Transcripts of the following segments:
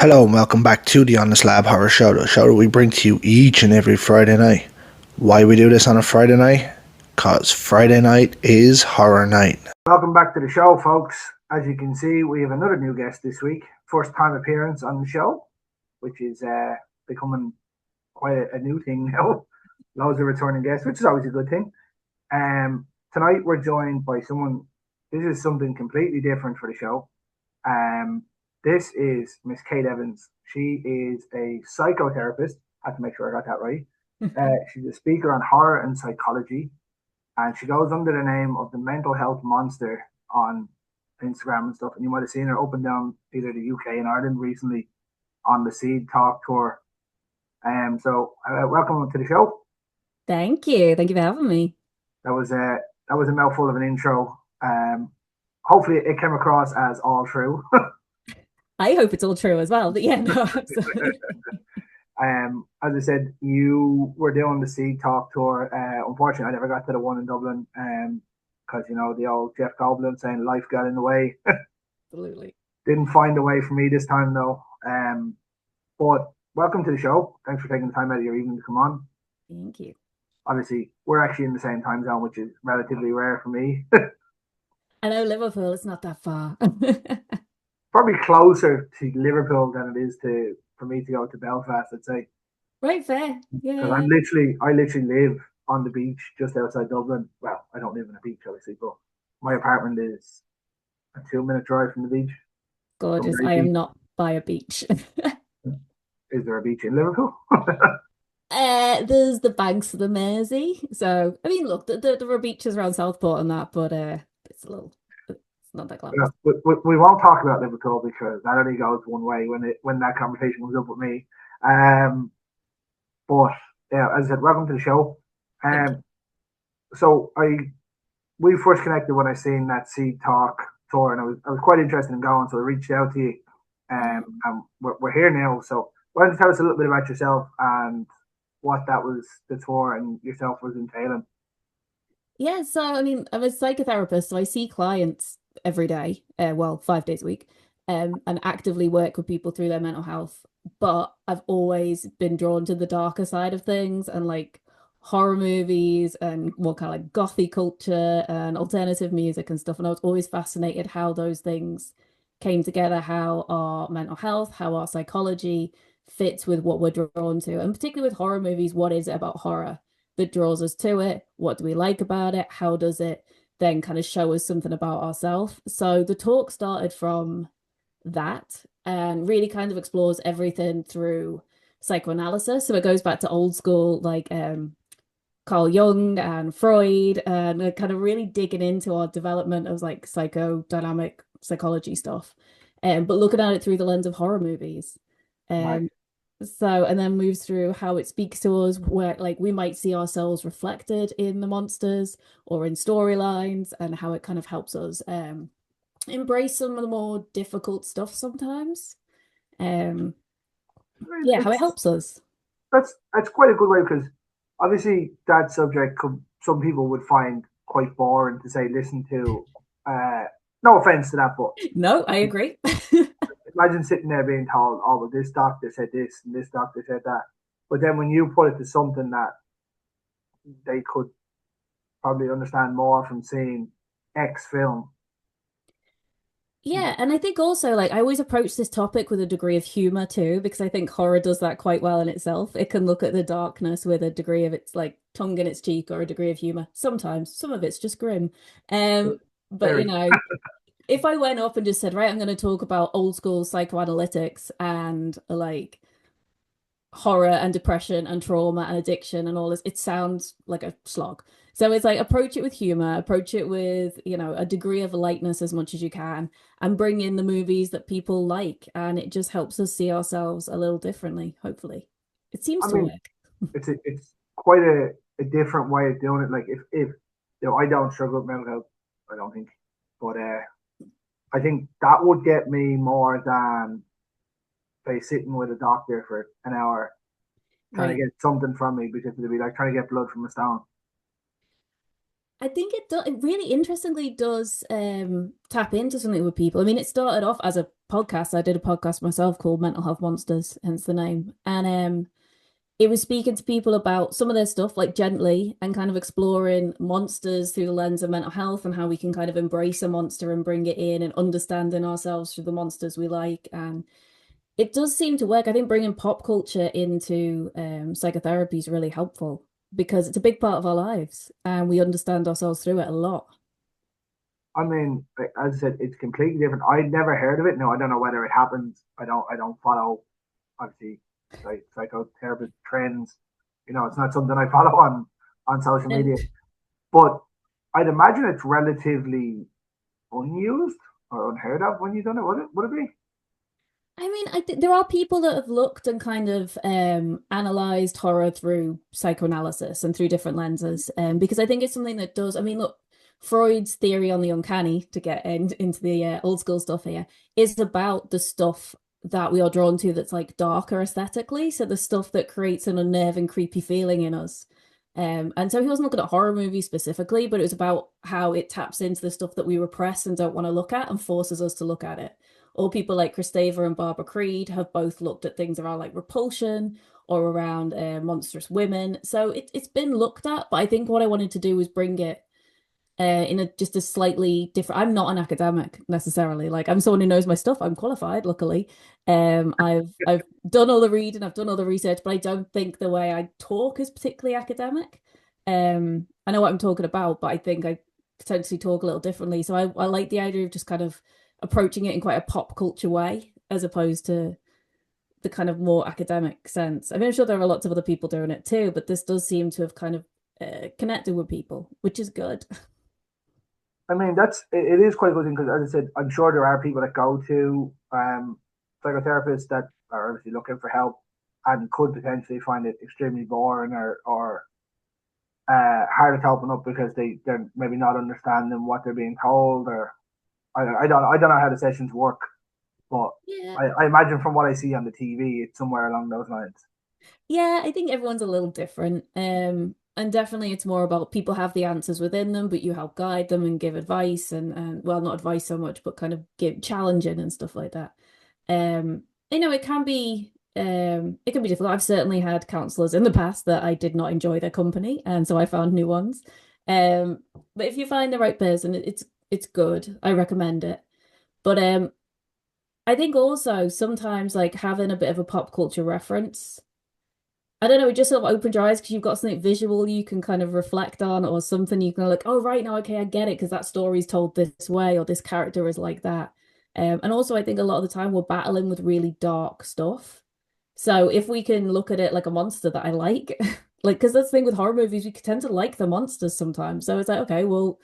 Hello and welcome back to the Honest Lab Horror Show, the show that we bring to you each and every Friday night. Why we do this on a Friday night? Because Friday night is horror night. Welcome back to the show, folks. As you can see, we have another new guest this week. First time appearance on the show, which is becoming quite a new thing now. Loads of returning guests, which is always a good thing. Tonight we're joined by someone. This is something completely different for the show. This is Miss Kate Evans. She is a psychotherapist. I have to make sure I got that right. She's a speaker on horror and psychology, and she goes under the name of the Mental Health Monster on Instagram and stuff. And you might have seen her up and down either the UK and Ireland recently on the Seed Talk tour. So welcome to the show. Thank you. Thank you for having me. That was a mouthful of an intro. Hopefully it came across as all true. I hope it's all true as well. But yeah, no, absolutely. As I said, you were doing the Seed Talk tour. Unfortunately, I never got to the one in Dublin because, the old Jeff Goldblum saying life got in the way. Absolutely. Didn't find a way for me this time, though. But welcome to the show. Thanks for taking the time out of your evening to come on. Thank you. Obviously, we're actually in the same time zone, which is relatively rare for me. I know Liverpool, it's not that far. Probably closer to Liverpool than it is for me to go to Belfast, I'd say. Right, fair. Yeah. Because I literally live on the beach just outside Dublin. Well, I don't live on a beach, obviously, but my apartment is a 2-minute drive from the beach. Gorgeous. I am not by a beach. Is there a beach in Liverpool? There's the banks of the Mersey. So, I mean, look, there are beaches around Southport and that, but it's not that glamorous. Yeah, we won't talk about Liverpool because that only goes one way when that conversation comes up with me. But yeah, as I said, welcome to the show. So we first connected when I seen that Seed Talk tour, and I was quite interested in going, so I reached out to you. And we're here now. So why don't you tell us a little bit about yourself and what that was, the tour and yourself was entailing? Yeah, so I mean, I'm a psychotherapist, so I see clients every day, 5 days a week, and actively work with people through their mental health. But I've always been drawn to the darker side of things and like horror movies and more kind of like gothy culture and alternative music and stuff. And I was always fascinated how those things came together, how our mental health, how our psychology fits with what we're drawn to. And particularly with horror movies, what is it about horror that draws us to it? What do we like about it? How does it then kind of show us something about ourselves? So the talk started from that and really kind of explores everything through psychoanalysis. So it goes back to old school, like Carl Jung and Freud, and kind of really digging into our development of like psychodynamic psychology stuff, but looking at it through the lens of horror movies. Right. So, and then moves through how it speaks to us, where like we might see ourselves reflected in the monsters or in storylines, and how it kind of helps us embrace some of the more difficult stuff sometimes. Yeah, how it helps us. That's quite a good way, because obviously that subject some people would find quite boring to say listen to. No offense to that, but No, I agree. imagine sitting there being told, "Oh, well, this doctor said this and this doctor said that," but then when you put it to something that they could probably understand more from seeing X film. Yeah, and I think also like I always approach this topic with a degree of humor too, because I think horror does that quite well in itself. It can look at the darkness with a degree of its like tongue in its cheek or a degree of humor. Sometimes, some of it's just grim. But if I went up and just said, right, I'm going to talk about old school psychoanalytics and like horror and depression and trauma and addiction and all this, it sounds like a slog. So it's like approach it with humor, approach it with, a degree of lightness as much as you can, and bring in the movies that people like. And it just helps us see ourselves a little differently, hopefully. It seems to work. It's quite a different way of doing it. Like if I don't struggle with mental health, I don't think. But I think that would get me more than say sitting with a doctor for an hour trying to get something from me, because it'd be like trying to get blood from a stone. I think it really interestingly does tap into something with people. I mean, it started off as a podcast. I did a podcast myself called Mental Health Monsters, hence the name. And it was speaking to people about some of their stuff, like gently, and kind of exploring monsters through the lens of mental health and how we can kind of embrace a monster and bring it in and understanding ourselves through the monsters we like. And it does seem to work. I think bringing pop culture into psychotherapy is really helpful because it's a big part of our lives and we understand ourselves through it a lot. I mean, as I said, it's completely different. I'd never heard of it. No, I don't know whether it happens. I don't follow obviously psychotherapist trends. You know, it's not something I follow on social And media. But I'd imagine it's relatively unused or unheard of when you've done it. Would it be? I mean, I think there are people that have looked and kind of analyzed horror through psychoanalysis and through different lenses, because I think it's something that does. I mean, look, Freud's theory on the uncanny, to get into the old school stuff here, is about the stuff that we are drawn to that's like darker aesthetically. So the stuff that creates an unnerving, creepy feeling in us. And so he wasn't looking at horror movies specifically, but it was about how it taps into the stuff that we repress and don't want to look at and forces us to look at it. Or people like Christava and Barbara Creed have both looked at things around like repulsion or around monstrous women. So it's been looked at, but I think what I wanted to do was bring it in a just a slightly different. I'm not an academic necessarily. Like I'm someone who knows my stuff. I'm qualified, luckily. I've done all the reading, I've done all the research, but I don't think the way I talk is particularly academic. I know what I'm talking about, but I think I potentially talk a little differently. So I like the idea of just kind of approaching it in quite a pop culture way, as opposed to the kind of more academic sense. I mean, I'm sure there are lots of other people doing it too, but this does seem to have kind of connected with people, which is good. I mean, it is quite a good thing because, as I said, I'm sure there are people that go to psychotherapists that are obviously looking for help and could potentially find it extremely boring or hard to open up because they're maybe not understanding what they're being told, or I don't know how the sessions work, but Yeah. I imagine from what I see on the TV, it's somewhere along those lines. Yeah, I think everyone's a little different. And definitely it's more about people have the answers within them, but you help guide them and give advice and well, not advice so much, but kind of give challenging and stuff like that. You know, it can be difficult. I've certainly had counselors in the past that I did not enjoy their company, and so I found new ones. But if you find the right person, it's good. I recommend it. But I think also sometimes like having a bit of a pop culture reference, I don't know, it just sort of opens your eyes because you've got something visual you can kind of reflect on, or something you can like, oh, right now, okay, I get it because that story's told this way, or this character is like that. And also, I think a lot of the time we're battling with really dark stuff. So if we can look at it like a monster that I like, like, because that's the thing with horror movies, we tend to like the monsters sometimes. So it's like, okay, well,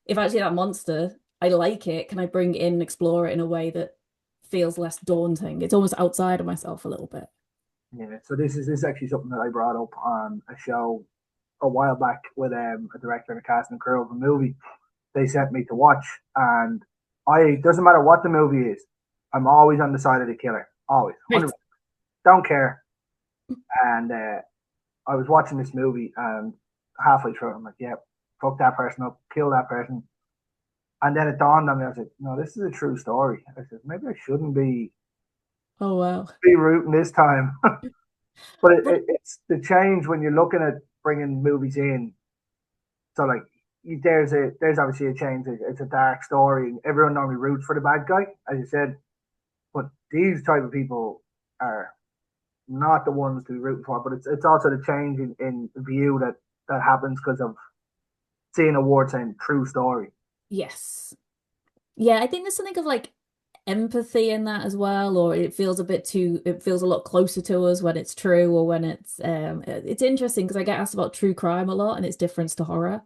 if actually that monster, I like it, can I bring it in and explore it in a way that feels less daunting? It's almost outside of myself a little bit. Yeah, so this is actually something that I brought up on a show a while back with a director and a cast and crew of a movie they sent me to watch, and I doesn't matter what the movie is, I'm always on the side of the killer, always, Right. 100%, don't care. And I was watching this movie, and halfway through, I'm like, yeah, fuck that person up, kill that person. And then it dawned on me, I was like, no, this is a true story. I said, maybe I shouldn't Oh, wow. be rooting this time. But But it's the change when you're looking at bringing movies in. So like, there's obviously a change. It's a dark story. Everyone normally roots for the bad guy, as you said. But these type of people are not the ones to be rooting for. But it's also the change in view that happens because of seeing a word saying true story. yes. Yeah, I think there's something of like empathy in that as well, or it feels a lot closer to us when it's true or when it's interesting because I get asked about true crime a lot and its difference to horror.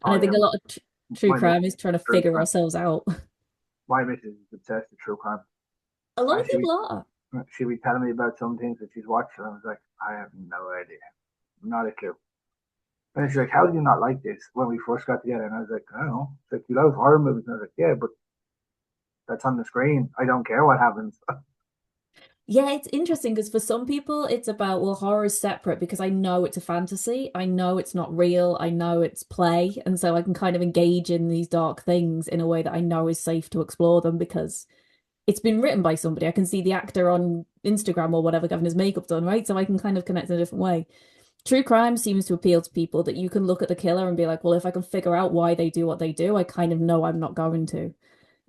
And Oh I think yeah, a lot of tr true my crime missus is trying to is true figure crime. ourselves out. My missus is obsessed with true crime. A lot And of people are. she be telling me about some things that she's watched, and I was like, I have no idea, not a clue. And she's like, how do you not like this when we first got together? And I was like, I don't know. She's like, you love horror movies. And I was like, yeah, but that's on the screen. I don't care what happens. Yeah, it's interesting because for some people it's about, well, horror is separate because I know it's a fantasy. I know it's not real. I know it's play. And so I can kind of engage in these dark things in a way that I know is safe to explore them because it's been written by somebody. I can see the actor on Instagram or whatever having his makeup done, right? So I can kind of connect in a different way. True crime seems to appeal to people that you can look at the killer and be like, well, if I can figure out why they do what they do, I kind of know I'm not going to.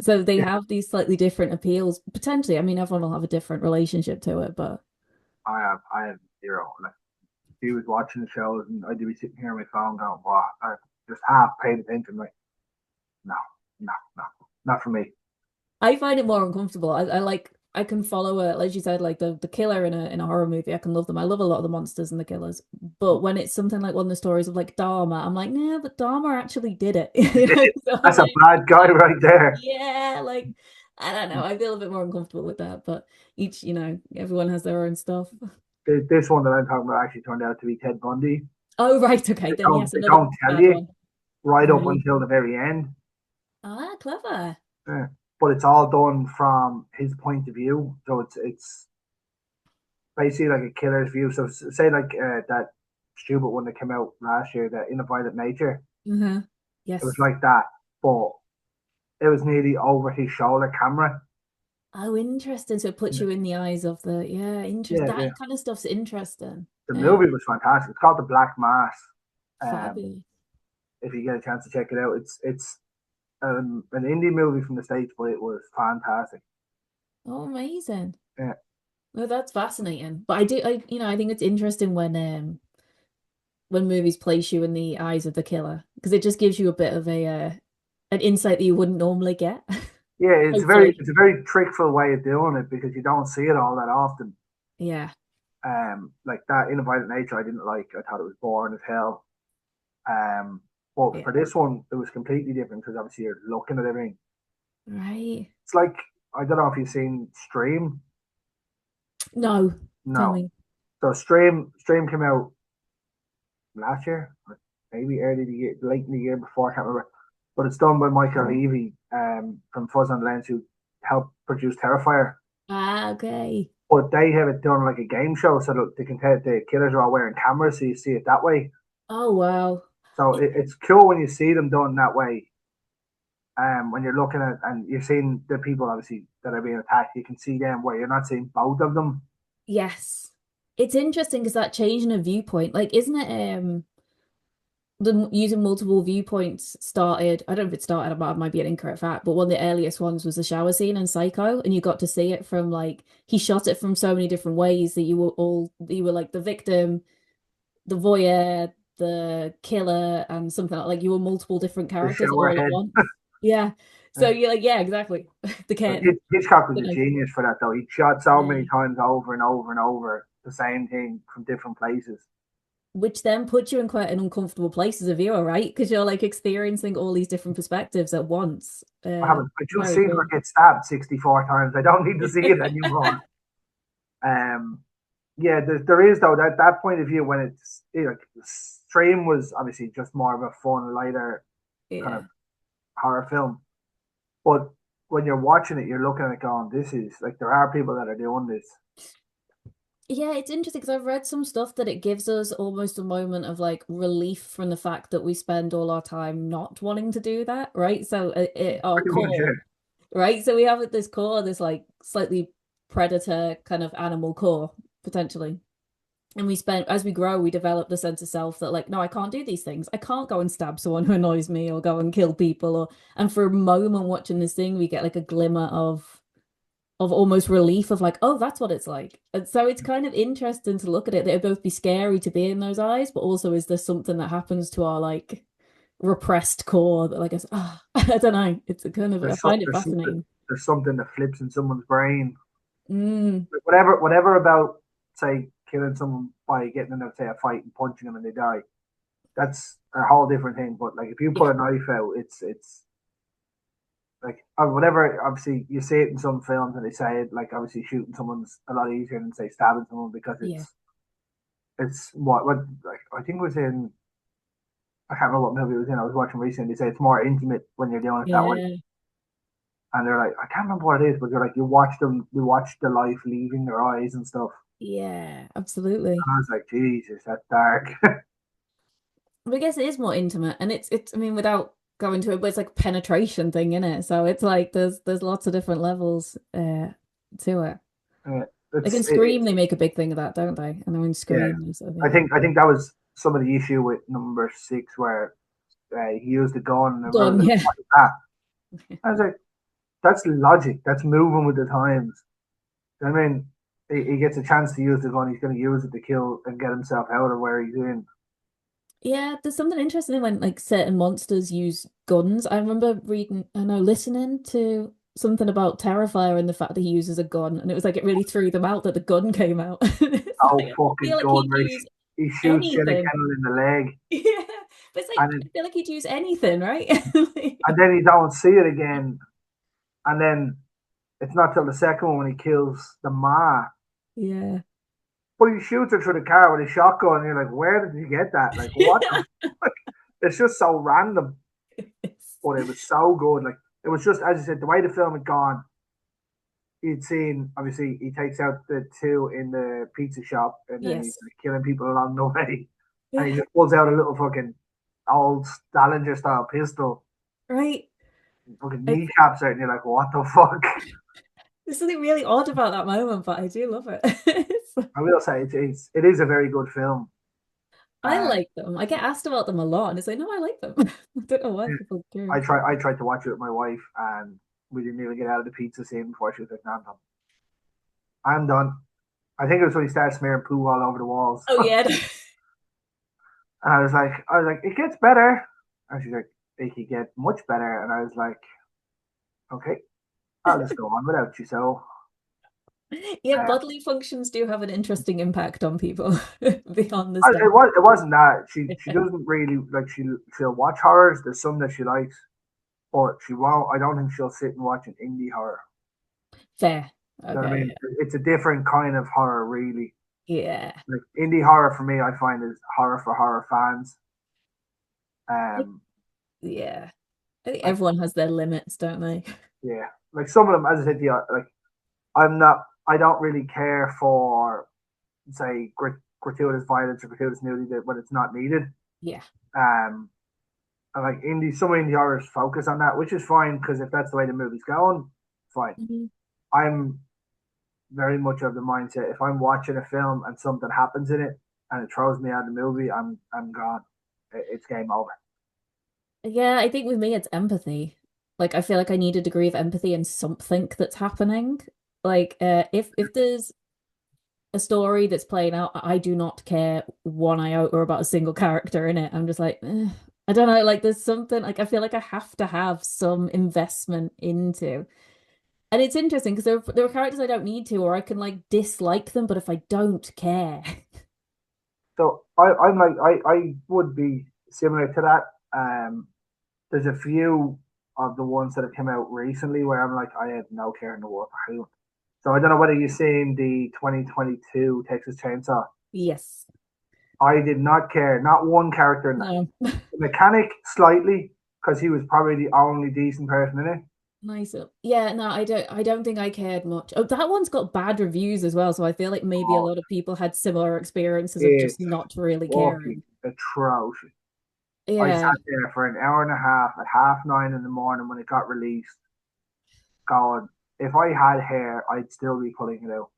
So they Yeah, have these slightly different appeals, potentially. I mean, everyone will have a different relationship to it, but I have zero. Like, if he was watching the shows and I'd be sitting here on my phone going, "Wow!" I just half paid attention. Like, no, no, no, not for me. I find it more uncomfortable. I like I can follow a like you said, like the killer in a horror movie. I can love them. I love a lot of the monsters and the killers. But when it's something like one of the stories of like Dharma, I'm like, nah, but Dharma actually did it. You know? So I'm That's a like, bad guy right there. yeah, like I don't know. I feel a bit more uncomfortable with that. But each, everyone has their own stuff. This one that I'm talking about actually turned out to be Ted Bundy. Oh, right, okay. They Then don't, yes, they another don't tell bad you one. right up Right. until the very end. Ah, clever. Yeah. But it's all done from his point of view. So it's basically like a killer's view. So say like that stupid one that came out last year, the In a Violent Nature. Uh-huh. It was Yes. like that, but it was nearly over his shoulder camera. Oh, interesting. So it puts Yeah, you in the eyes of the, yeah, interest. yeah, That yeah. kind of stuff's interesting. The movie was fantastic. It's called The Black Mass. Um, Fabulous. if you get a chance to check it out, it's an indie movie from the States, but it was fantastic. Oh, amazing. Yeah, No, that's fascinating. But I think it's interesting when movies place you in the eyes of the killer because it just gives you a bit of a an insight that you wouldn't normally get. yeah. Hopefully. It's a very trickful way of doing it because you don't see it all that often. Yeah. Like that In a Violent Nature, I didn't like. I thought it was boring as hell. Um, but Yeah. for this one, it was completely different because obviously you're looking at everything. Right. It's like I don't know if you've seen Stream. No, tell No, me. so Stream came out last year, or maybe early the year, late in the year before. I can't remember. But it's done by Michael Levy from Fuzz and Lens, who helped produce Terrifier. Ah, okay. But they have it done like a game show, so that they can tell the killers are all wearing cameras, so you see it that way. Oh, wow. So it's cool when you see them done that way. When you're looking at and you're seeing the people obviously that are being attacked, you can see them where you're not seeing both of them. Yes. It's interesting because that change in a viewpoint, like, isn't it the using multiple viewpoints started, I don't know if it started, it might be an incorrect fact, but one of the earliest ones was the shower scene in Psycho, and you got to see it from like he shot it from so many different ways that you were like the victim, the voyeur, the killer, and something like you were multiple different The characters shower all at head. once. Yeah. So you're like, yeah, exactly. The Ken. Hitchcock was You a know. genius for that, though. He shot so many Yeah. times over and over and over the same thing from different places. Which then puts you in quite an uncomfortable place as a viewer, right? Because you're like experiencing all these different perspectives at once. I just Very seen her cool. get stabbed 64 times. I don't need to see it anymore. Um, yeah, there is though that point of view when it's like Stream was obviously just more of a fun, lighter kind of Yeah. horror film, but when you're watching it, you're looking at it going, "This is like there are people that are doing this." Yeah, it's interesting because I've read some stuff that it gives us almost a moment of like relief from the fact that we spend all our time not wanting to do that, right? So our Pretty much, core, yeah. right? So we have this core, this like slightly predator kind of animal core potentially. And we spend, as we grow, we develop the sense of self that like, no, I can't do these things. I can't go and stab someone who annoys me or go and kill people and for a moment watching this thing, we get like a glimmer of almost relief of like, oh, that's what it's like. And so it's kind of interesting to look at it. They would both be scary to be in those eyes, but also is there something that happens to our like repressed core that like is I don't know. It's a kind of I find it fascinating. There's something that flips in someone's brain. Mm, Whatever about say killing someone by getting them to say a fight and punching them and they die. That's a whole different thing. But like if you yeah, put a knife out, it's like whatever. Obviously, you see it in some films and they say it like obviously shooting someone's a lot easier than say stabbing someone because yeah, it's what like I think it was in I can't remember what movie it was in. I was watching recently. They say it's more intimate when you're doing it that way. yeah, And they're like, I can't remember what it is, but they're like, you watch the life leaving their eyes and stuff. yeah, absolutely. And I was like, Jesus, that's dark. But I guess it is more intimate, and it's. I mean, without go into it, but it's like penetration thing in it. So it's like there's lots of different levels to it. Uh, Like in it's it, Scream, they make a big thing of that, don't they? And then in yeah. Scream, there's I think that was some of the issue with number six where he used the gun and everyone gun, was like, yeah. "What is that?" I was like, "That's logic. That's moving with the times." I mean, he gets a chance to use the gun. He's going to use it to kill and get himself out of where he's in. Yeah, there's something interesting when like certain monsters use guns. I remember reading, I know, listening to something about Terrifier and the fact that he uses a gun, and it was like it really threw them out that the gun came out. It's Oh like I fucking feel like god! he'd Where use he shoots Jenna anything. Kendall in the leg, Yeah, but it's like and I feel like he'd use anything, right? and then you don't see it again, and then it's not till the second one when he kills the ma. Yeah. But he shoots her through the car with a shotgun, and you're like, where did you get that? Like, what the fuck? It's just so random, but it was so good. Like, it was just, as you said, the way the film had gone, you'd seen, obviously, he takes out the two in the pizza shop, and then he's Yes. like, killing people along the way. And he Yeah. just pulls out a little fucking old Stallinger style pistol, Right. fucking I, kneecaps out, and you're like, what the fuck? there's something really odd about that moment, but I do love it. I will say it is a very good film. I Uh, like them. I get asked about them a lot, and it's like, no, I like them. I don't know why people are curious. I tried to watch it with my wife, and we didn't even get out of the pizza scene before she was like, "No, I'm done." I think it was when he started smearing poo all over the walls, Oh and yeah. I was like, "It gets better," and she's like, "It could get much better," and I was like, "Okay, I'll just go on without you." So Yeah, uh, bodily functions do have an interesting impact on people beyond the stuff. it wasn't that she doesn't really like she'll watch horrors. There's some that she likes, but she won't. I don't think she'll sit and watch an indie horror. Fair. You know what I Okay. mean? It's a different kind of horror, really. Yeah. Like indie horror for me, I find is horror for horror fans. Um, Yeah. I think like everyone has their limits, don't they? yeah, like some of them, as I said to you, like I'm not, I don't really care for say gratuitous violence or gratuitous nudity when it's not needed. Yeah. Um, and like some indie horrors focus on that, which is fine because if that's the way the movie's going, fine. Mhm. I'm very much of the mindset if I'm watching a film and something happens in it and it throws me out of the movie, I'm gone. It's game over. Yeah, I think with me it's empathy. Like I feel like I need a degree of empathy in something that's happening. Like if there's a story that's playing out, I do not care one iota about a single character in it. I'm just like, I don't know, like there's something like I feel like I have to have some investment into. And it's interesting because there are characters I don't need to, or I can like dislike them, but if I don't care. So I'm like I would be similar to that. There's a few of the ones that have come out recently where I'm like I have no care in the world for who. So I don't know whether you've seen the 2022 Texas Chainsaw. Yes. I did not care, not one character in that. No. The mechanic slightly because he was probably the only decent person in it. Nice. Yeah, no, I don't think I cared much. Oh, that one's got bad reviews as well, so I feel like maybe a Oh, lot of people had similar experiences of just it's not really fucking caring. atrocious. I Yeah. sat there for an hour and a half at 9:30 in the morning when it got released, going, if I had hair, I'd still be pulling it out.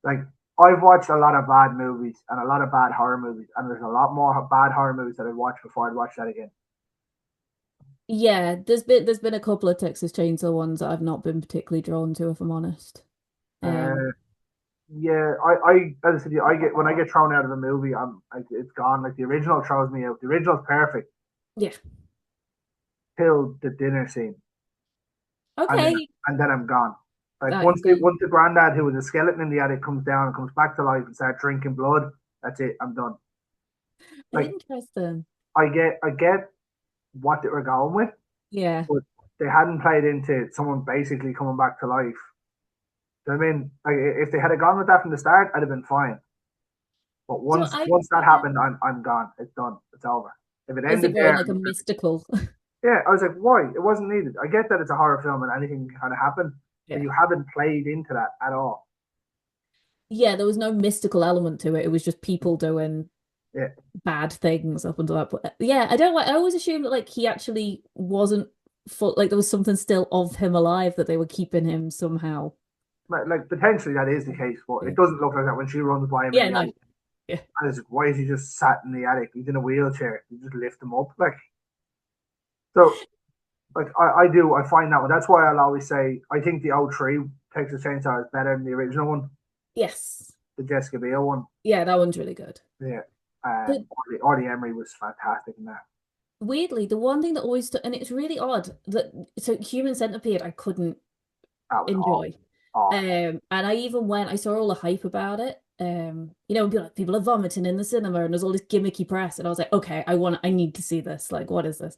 Like, I've watched a lot of bad movies and a lot of bad horror movies, and there's a lot more bad horror movies that I'd watch before I'd watch that again. Yeah, there's been a couple of Texas Chainsaw ones that I've not been particularly drawn to, if I'm honest. Um, Uh, yeah, as I said, I get when I get thrown out of a movie, it's gone. Like the original throws me out. The original's perfect yeah. till the dinner scene, and then Okay. I'm gone. Like That go. once the granddad who was a skeleton in the attic comes down and comes back to life and starts drinking blood, that's it. I'm done. Like Interesting. I get what they were going with, Yeah. but they hadn't played into someone basically coming back to life. I mean, like if they had gone with that from the start, I'd have been fine. But So I once that yeah. happened, I'm gone. It's done. It's over. If it Is it ended more in there, like a mystical? yeah, I was like, why? It wasn't needed. I get that it's a horror film and anything can kind of happen, but Yeah. you haven't played into that at all. Yeah, there was no mystical element to it. It was just people doing Yeah. bad things up until that point. Yeah, I don't like. I always assumed that like he actually wasn't full. Like there was something still of him alive that they were keeping him somehow. Like potentially that is the case, but Yeah, it doesn't look like that when she runs by him in yeah, the no, attic. yeah, And it's like, why is he just sat in the attic? He's in a wheelchair. You just lift him up, like so. Like I find that one. That's why I'll always say I think the old tree Texas Chainsaw is better than the original one, yes, the Jessica Biel one. yeah, that one's really good. Yeah, But Audie Emery was fantastic in that. weirdly, the one thing that always and it's really odd that so Human Centipede I couldn't That was awful. enjoy. Awful. And I even went, I saw all the hype about it. People are vomiting in the cinema and there's all this gimmicky press. And I was like, okay, I need to see this. Like, what is this?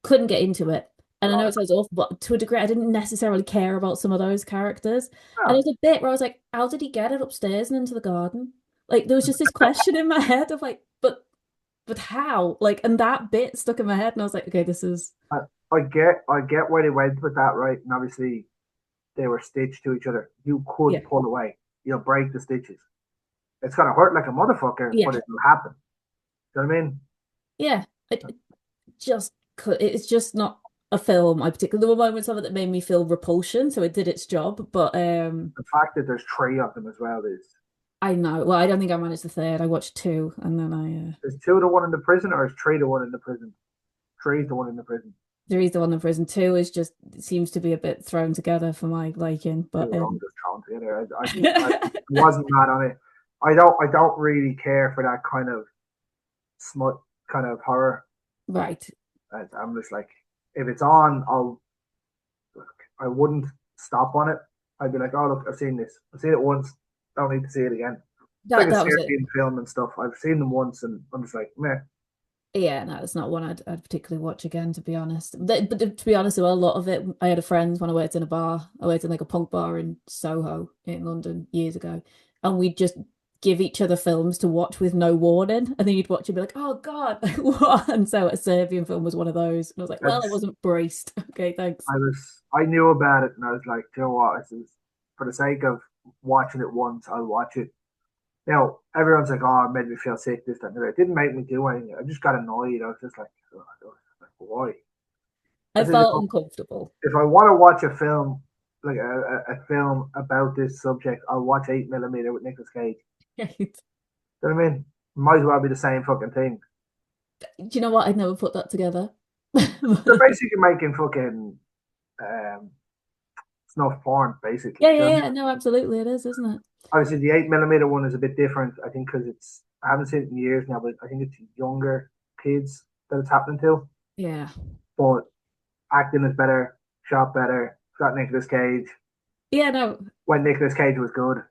Couldn't get into it. And I know it sounds awful, but to a degree, I didn't necessarily care about some of those characters. And No, there's a bit where I was like, how did he get it upstairs and into the garden? Like, there was just this question in my head of like, but how? Like, and that bit stuck in my head, and I was like, okay, this is I, I get why they went with that, right? And obviously they were stitched to each other. You yeah, could pull away. You'll break the stitches. It's gonna hurt like a motherfucker, yeah, but it will happen. Do you know what I mean? yeah. It just could. It's just not a film I particularly. There were moments of it that made me feel repulsion, so it did its job. But The fact that there's three of them as well I know. Well, I don't think I managed the third. I watched two, and then is two the one in the prison or is three the one in the prison? Three's the one in the prison. there is the one in prison. Two is just it seems to be a bit thrown together for my liking. Two But are all just thrown together. I wasn't mad on it. I don't really care for that kind of smut kind of horror. right, I'm just like if it's on, I wouldn't stop on it. I'd be like, oh look, I've seen this. I've seen it once. Don't need to see it again. It's like a that was scary it. film and stuff. I've seen them once, and I'm just like, meh. Yeah, no, it's not one I'd particularly watch again, to be honest. But to be honest, well, a lot of it, I had a friend when I worked in a bar. I worked in like a punk bar in Soho in London years ago, and we'd just give each other films to watch with no warning, and then you'd watch and be like, "Oh God, like, what?" And so a Serbian film was one of those, and I was like, "Well, I That's wasn't braced." Okay, thanks. I knew about it, and I was like, you know what? This is for the sake of watching it once. I'll watch it. Everyone's like, oh, it made me feel sick. This, that, and the other. It didn't make me do anything. I just got annoyed. I was just like, why? I I said, felt uncomfortable. if I want to watch a film, like a film about this subject, I'll watch 8mm with Nicolas Cage. Right. You know what I mean? Might as well be the same fucking thing. Do you know what? I'd never put that together. They're basically making fucking um, snuff porn, basically. Yeah, You know yeah, what I yeah. mean? No, absolutely, it is, isn't it? Obviously, the 8mm one is a bit different. I think because I haven't seen it in years now, but I think it's younger kids that it's happening to. Yeah. But acting is better, shot better. It's got Nicolas Cage Yeah, no, when Nicolas Cage was good.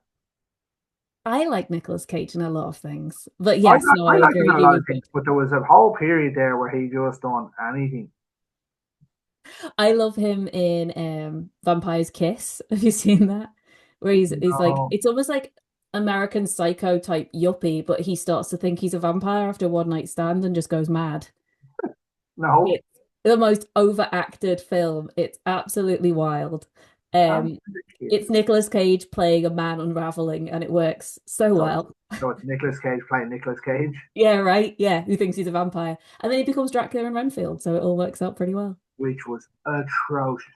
I like Nicolas Cage in a lot of things. But yes, no, I I like him agree. in a He lot was of things, good. but there was a whole period there where he just done anything. I love him in Vampire's Kiss. Have you seen that? Where he's like No, it's almost like American Psycho type yuppie, but he starts to think he's a vampire after a one night stand and just goes mad. no. It's the most overacted film. It's absolutely wild. I'm Um, kidding. it's Nicolas Cage playing a man unraveling, and it works so So, well. so it's Nicolas Cage playing Nicolas Cage, Yeah, right. Yeah, who thinks he's a vampire, and then he becomes Dracula in Renfield, so it all works out pretty well. which was atrocious.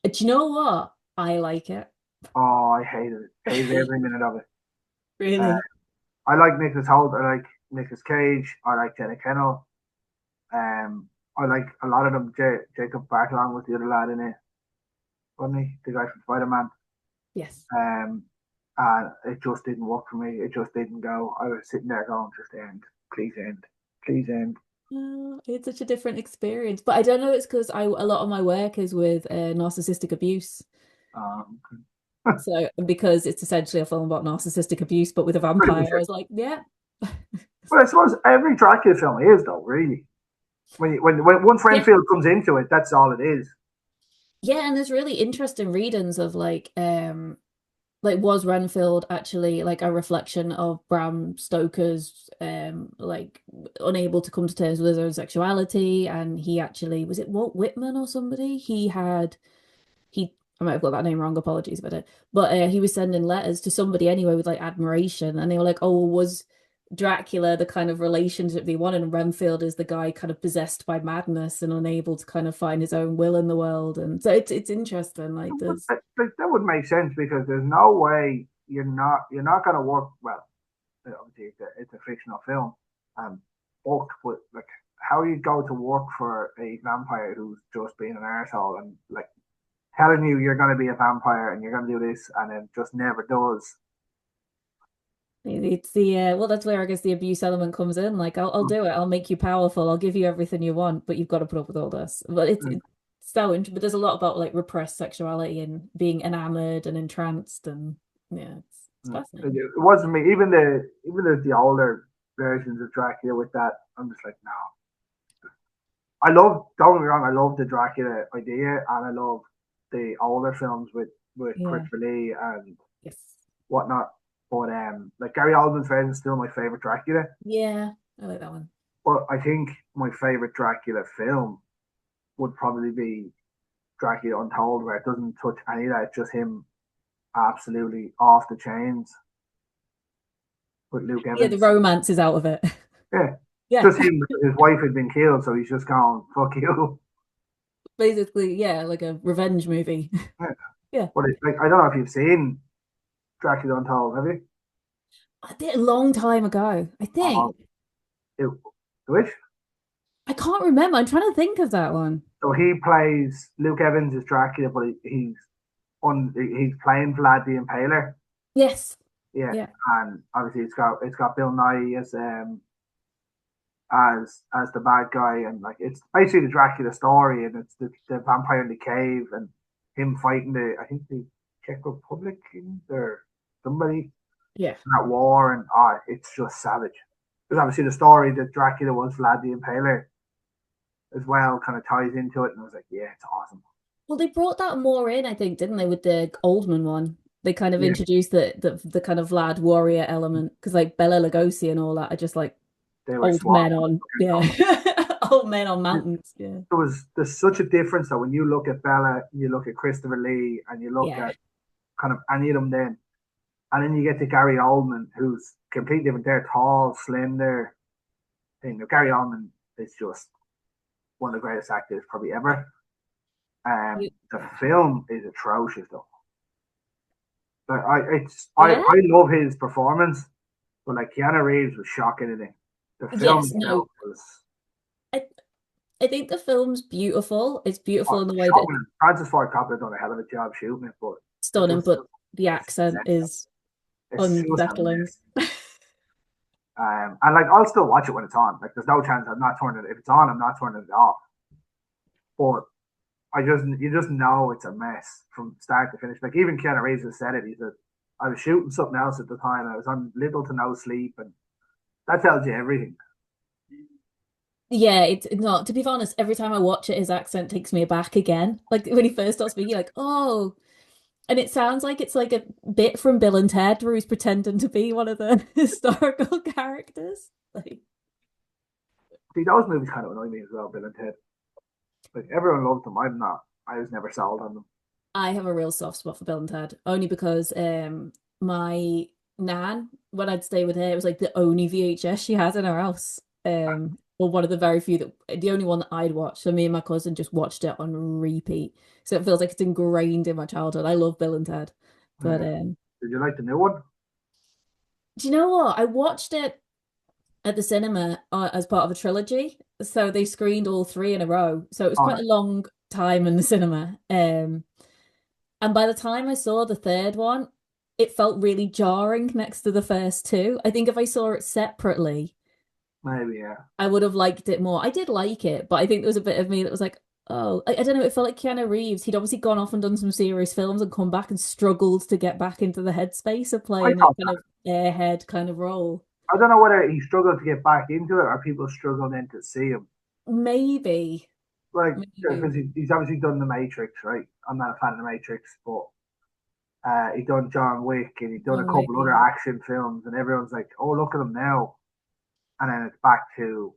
Do you know what? I like it. Oh, I hated it. Hated every minute of it. Uh, Really? I like Nicholas Holt. I like Nicolas Cage. I like Jenna Kennel. I like a lot of them. Jacob Bartlong was the other lad in it, wasn't he? The guy from Spider Man. Yes. And it just didn't work for me. It just didn't go. I was sitting there going, just end, please end, please end. It's such a different experience, but I don't know. It's because I a lot of my work is with narcissistic abuse. Um, So because it's essentially a film about narcissistic abuse, but with a Pretty vampire, much I it. was like, yeah, But I suppose every Dracula film is though, really. When once yeah, Renfield comes into it, that's all it is. yeah. And there's really interesting readings of like was Renfield actually like a reflection of Bram Stoker's like unable to come to terms with his own sexuality, and he actually was it Walt Whitman or somebody? He I might have got that name wrong, apologies about it. But he was sending letters to somebody anyway with like admiration, and they were like, "Oh, well, Dracula, the kind of relationship they want, and Renfield is the guy kind of possessed by madness and unable to kind of find his own will in the world. And so it's interesting. Like there's That would make sense because there's no way you're not going to work well. Obviously, it's a fictional film, book, but like how you go to work for a vampire who's just being an arsehole and like telling you you're going to be a vampire and you're going to do this and then just never does. it's the well, that's where I guess the abuse element comes in. Like I'll do it. I'll make you powerful. I'll give you everything you want, but you've got to put up with all this. But it's so interesting. But there's a lot about like repressed sexuality and being enamored and entranced, and yeah, it's fascinating. It wasn't me. Even the older versions of Dracula with that, I'm just like, no. I love. Don't get me wrong. I love the Dracula idea, and I love the older films with Yeah. Christopher Lee and Yes. whatnot. But like Gary Oldman's version is still my favorite Dracula. Yeah, I like that one. But I think my favorite Dracula film would probably be Dracula Untold, where it doesn't touch any of that. It's just him absolutely off the chains with Luke Yeah, the Evans. romance is out of it. Yeah, Yeah. just him. His wife had been killed, so he's just gone fuck you. Basically, yeah, like a revenge movie. Yeah. Yeah. But like I don't know if you've seen Dracula Untold, have you? I did a long time ago, I Oh, think. which? I can't remember. I'm trying to think of that one. So he plays Luke Evans as Dracula, but he's playing Vlad the Impaler. Yes. Yeah, Yeah. and obviously it's got Bill Nye as the bad guy, and like it's basically the Dracula story, and it's the vampire in the cave and him fighting I think the Czech Republicans or somebody Yeah. in that war, and it's just savage. Because obviously the story that Dracula was Vlad the Impaler as well kind of ties into it, and I was like, yeah, it's awesome. Well, they brought that more in, I think, didn't they, with the Oldman one? They kind of Yeah, introduced the kind of lad warrior element because like Bela Lugosi and all that are just like they were old swapped. men on yeah old men on mountains. Yeah. There's such a difference that when you look at Bella, you look at Christopher Lee, and you look Yeah. at kind of any of them then, and then you get to Gary Oldman, who's completely different. They're tall, slender. Gary Oldman is just one of the greatest actors probably ever. The film is atrocious though. But Yeah. I love his performance, but like Keanu Reeves was shocking in it. The film Yes, itself no. was I I think the film's beautiful. It's beautiful in the way that it's shocking. Francis Ford Coppola done a hell of a job shooting it, but it stunning, just but the accent is it's just a unsettling. mess. And like I'll still watch it when it's on. Like there's no chance I'm not turning it. If it's on, I'm not turning it off. But you just know it's a mess from start to finish. Like even Keanu Reeves has said it. He said I was shooting something else at the time. I was on little to no sleep, and that tells you everything. Yeah, it's not. To be honest, every time I watch it, his accent takes me aback again. Like when he first starts speaking, like, oh, and it sounds like it's like a bit from Bill and Ted, where he's pretending to be one of the historical characters. Like, See, those movies kind of annoy me as well, Bill and Ted. Like everyone loves them. I'm not. I was never sold on them. I have a real soft spot for Bill and Ted, only because my nan, when I'd stay with her, it was like the only VHS she had in her house. Or one of the very few the only one that I'd watch. So me and my cousin just watched it on repeat. So it feels like it's ingrained in my childhood. I love Bill and Ted. But Did you like the new one? do you know what? I watched it at the cinema as part of a trilogy. So they screened all three in a row. So it was Oh, quite no. a long time in the cinema. And by the time I saw the third one, it felt really jarring next to the first two. I think if I saw it separately, Maybe yeah. I would have liked it more. I did like it, but I think there was a bit of me that was like, oh, I don't know. It felt like Keanu Reeves. He'd obviously gone off and done some serious films and come back and struggled to get back into the headspace of I playing that thought kind of airhead kind of role. I don't know whether he struggled to get back into it or people struggled then to see him. Maybe, Like, maybe. because he's obviously done The Matrix, right? I'm not a fan of The Matrix, but he done John Wick and he done a Right. couple other action films, and everyone's like, "Oh, look at him now!" And then it's back to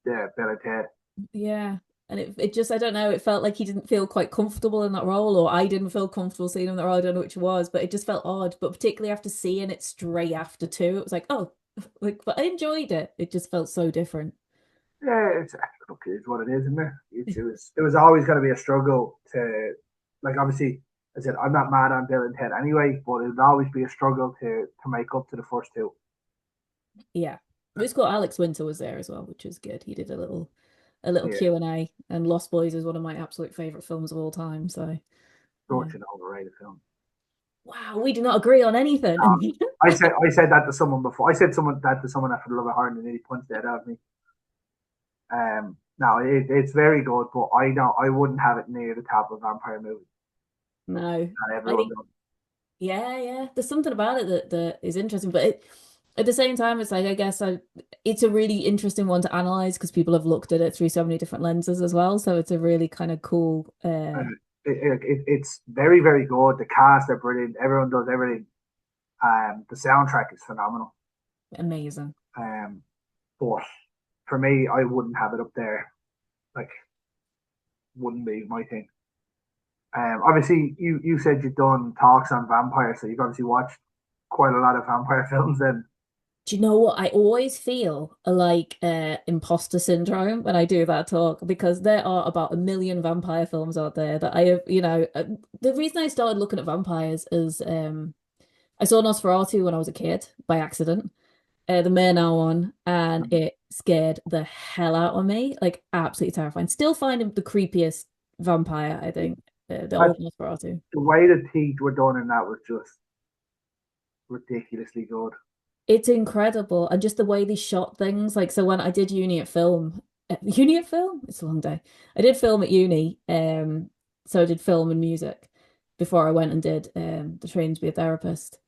the Bill and Ted. Yeah. And it just, I don't know, it felt like he didn't feel quite comfortable in that role, or I didn't feel comfortable seeing him in that role. I don't know which it was, but it just felt odd. But particularly after seeing it straight after two, it was like, oh, like, but I enjoyed it. It just felt so different. Yeah, it's look, it's what it is, isn't it? It was always going to be a struggle to, like, obviously, I said I'm not mad on Bill and Ted anyway, but it would always be a struggle to make up to the first two. Yeah. It was cool. Alex Winter was there as well, which was good. He did a little Yeah, Q&A, and Lost Boys is one of my absolute favorite films of all time. So yeah. such an overrated film. Wow, we do not agree on anything. I said that to someone before. I said that to someone after the Love of Heart, and then he punched the head out of me. No, it's very good, but I wouldn't have it near the top of vampire movies No. that I everyone think does. yeah, yeah. There's something about it that is interesting, but at the same time, it's like I guess it's a really interesting one to analyze because people have looked at it through so many different lenses as well. So it's a really kind of cool, Uh, it's very very good. The cast are brilliant. Everyone does everything. The soundtrack is phenomenal. amazing. But for me, I wouldn't have it up there. Like, wouldn't be my thing. Obviously, you said you've done talks on vampires, so you've obviously watched quite a lot of vampire films. Then Do you know what? I always feel like imposter syndrome when I do that talk because there are about a million vampire films out there that I have, the reason I started looking at vampires is I saw Nosferatu when I was a kid by accident, the Murnau one, and it scared the hell out of me, like absolutely terrifying. Still find him the creepiest vampire, I think, the I, old Nosferatu. the way the teeth were done in that was just ridiculously good. It's incredible. And just the way they shot things. Like, so when I did uni at film, it's a long day. I did film at uni. So I did film and music before I went and did the training to be a therapist.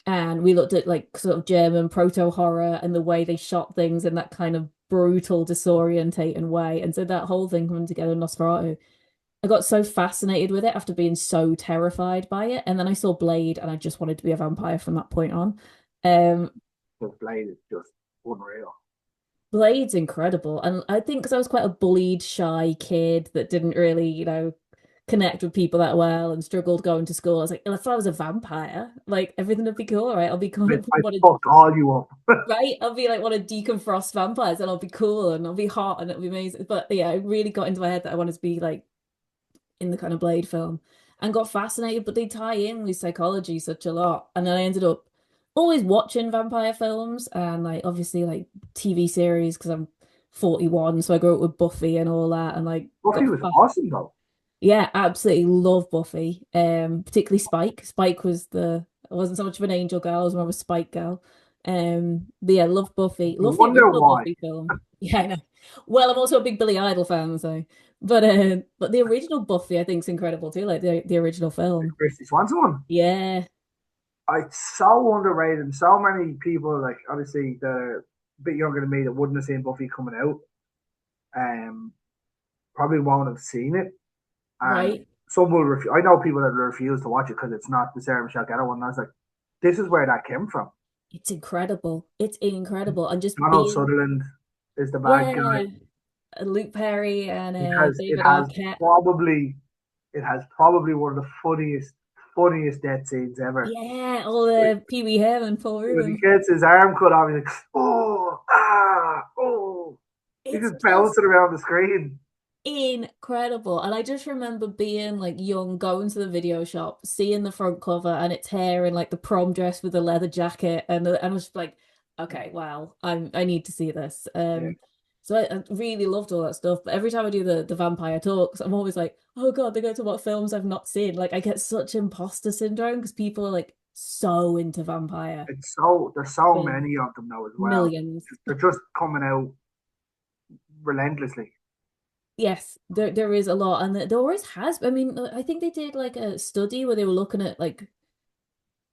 And we looked at like sort of German proto horror and the way they shot things in that kind of brutal, disorientating way. And so that whole thing coming together in Nosferatu, I got so fascinated with it after being so terrified by it. And then I saw Blade and I just wanted to be a vampire from that point on. Um, The Blade is just unreal. Blade's incredible. And I think because I was quite a bullied, shy kid that didn't really, connect with people that well and struggled going to school, I was like, if I was a vampire, like everything would be cool, right? I'll be kind of I what a fucked all you up. right. I'll be like one of decomfrost vampires and I'll be cool and I'll be hot and it'll be amazing. But yeah, it really got into my head that I wanted to be like in the kind of Blade film and got fascinated, but they tie in with psychology such a lot. And then I ended up always watching vampire films and like obviously like TV series because I'm 41, so I grew up with Buffy and all that and like Buffy got was fast. awesome though. Yeah, absolutely love Buffy. Particularly Spike. Spike was I wasn't so much of an angel girl, I was more of a Spike girl. But yeah, love Buffy. I Love the wonder original why. Buffy film. Yeah, I know. Well, I'm also a big Billy Idol fan, so but the original Buffy I think is incredible too, like the original The film. Christy Swanson one. Yeah, It's so underrated. And so many people, like obviously the bit younger than me that wouldn't have seen Buffy coming out, um, probably won't have seen it. And right. some will refuse. I know people that refuse to watch it because it's not the Sarah Michelle Gellar one. And I was like, this is where that came from. It's incredible. It's incredible. And just Donald being Sutherland is the bad guy. yeah, Luke Perry and It has it David has Arquette. probably it has probably one of the funniest death scenes ever. Yeah, all the Pee Wee Herman, Paul When he Rubin. gets his arm cut off, he's like, oh, ah, oh. He's It's just just bouncing around the screen. incredible. And I just remember being like young, going to the video shop, seeing the front cover and its hair in like the prom dress with the leather jacket, and I was like, okay, wow, I need to see this. Yeah. So I really loved all that stuff. But every time I do the vampire talks, I'm always like, oh God, they go to what films I've not seen. Like I get such imposter syndrome because people are like so into vampire. There's so But many of them now as well. millions. They're just coming out relentlessly. Yes, there is a lot, and there always has. I mean, I think they did like a study where they were looking at like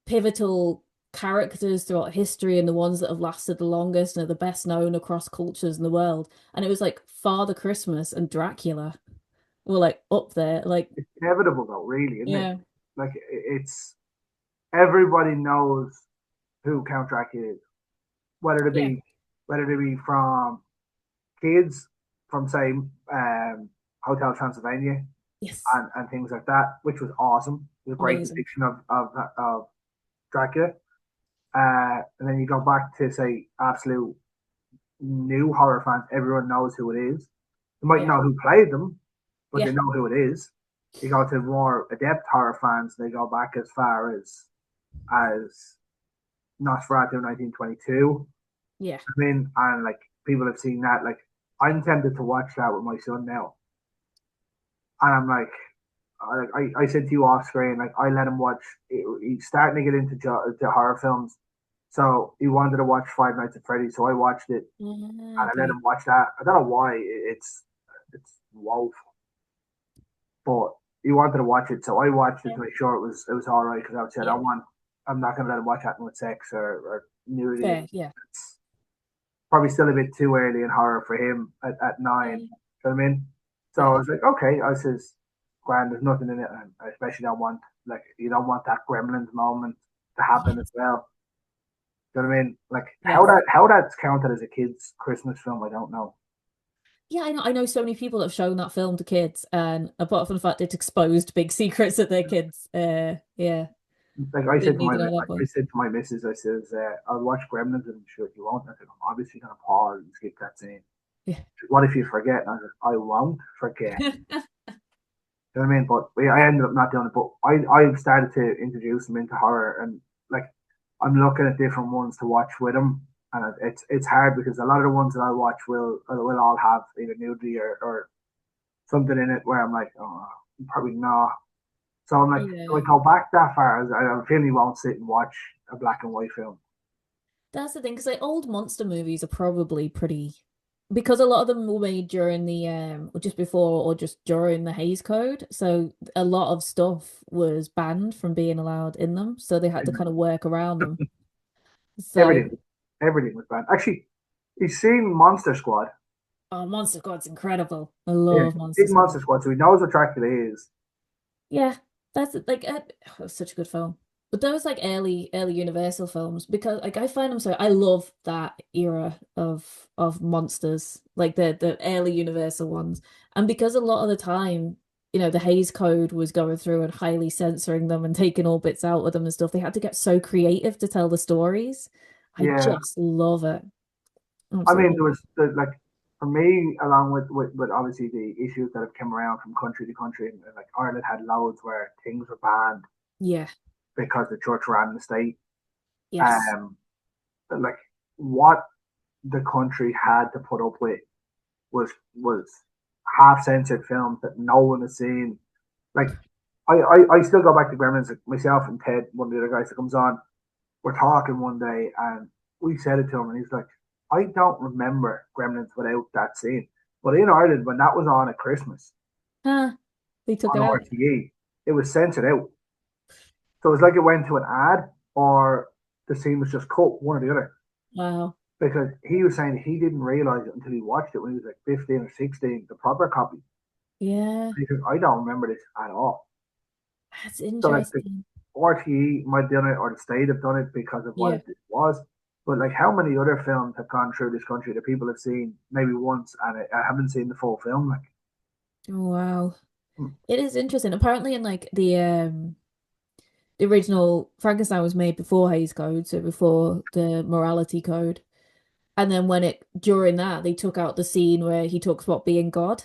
pivotal characters throughout history and the ones that have lasted the longest and are the best known across cultures in the world. And it was like Father Christmas and Dracula were like up there. Like, It's inevitable though, really, isn't it? yeah, Like it's everybody knows who Count Dracula is, whether it yeah, be whether it be from kids from say Hotel Transylvania Yes. and things like that, which was awesome. It was a great Amazing. depiction of Dracula. And then you go back to say absolute new horror fans. Everyone knows who it is. They might Yeah. know who played them, but they Yeah. know who it is. You go to more adept horror fans. They go back as far as Nosferatu 1922. Yeah. I mean, and like people have seen that. Like I'm tempted to watch that with my son now, and I'm like, I said to you off screen, like I let him watch. He's starting to get into to horror films, so he wanted to watch Five Nights at Freddy's. So I watched it, and I let Okay. him watch that. I don't know why it's woeful, but he wanted to watch it, so I watched it Yeah. to make sure it was all right because I said Yeah. I'm not going to let him watch that with sex or nudity. Fair. Yeah. It's probably still a bit too early in horror for him at nine. Yeah. You know what I mean? So I Yeah. was like, okay. I says, grand, there's nothing in it. And I especially don't want, like, you don't want that Gremlins moment to happen as Yes. well. You know what I mean? Like, Yes. how that's counted as a kid's Christmas film, I don't know. Yeah, I know so many people that have shown that film to kids, and apart from the fact it exposed big secrets of their kids, yeah, Like I said didn't to my, need to know that like I one. said to my missus, I says, I'll watch Gremlins and sure you won't. I said, I'm obviously gonna pause and skip that scene. Yeah. What if you forget? And I said, I won't forget. You know what I mean? But I ended up not doing it. But I've started to introduce them into horror, and like I'm looking at different ones to watch with them, and it's hard because a lot of the ones that I watch will all have either nudity or something in it where I'm like, oh, probably not. So I'm like, do I Yeah. go back that far? I feel he won't sit and watch a black and white film. That's the thing, because like old monster movies are probably pretty, because a lot of them were made during the or just before or just during the Hays Code. So a lot of stuff was banned from being allowed in them. So they had to kind of work around them. So Everything, everything was banned. Actually, he's seen Monster Squad. oh, Monster Squad's incredible. I Yeah, love Monster big Monster Squad. Squad, so he knows what Dracula is. Yeah, that's like it was such a good film. But those like early Universal films, because like I find them so I love that era of monsters, like the early Universal ones. And because a lot of the time, the Hays Code was going through and highly censoring them and taking all bits out of them and stuff, they had to get so creative to tell the stories. I Yeah, just love it. I mean, Absolutely. there was like for me, along with obviously the issues that have come around from country to country, and like Ireland had loads where things were banned Yeah. because the church ran the state. Yes. Um, like what the country had to put up with was half censored films that no one has seen. Like I still go back to Gremlins. Like myself and Ted, one of the other guys that comes on, we're talking one day and we said it to him and he's like, I don't remember Gremlins without that scene. But in Ireland, when that was on at Christmas Huh. They took on it out. RTE, it was censored out. So it was like it went to an ad or the scene was just cut, one or the other. Wow. Because he was saying he didn't realize it until he watched it when he was like 15 or 16, the proper copy. Yeah. He says, I don't remember this at all. That's So like the interesting. RTE might have done it or the state have done it because of what Yeah. it was. But like how many other films have gone through this country that people have seen maybe once and I haven't seen the full film? Like, Oh, wow. hmm, It is interesting. Apparently in like the original Frankenstein was made before Hays Code, so before the morality code. And then during that they took out the scene where he talks about being God.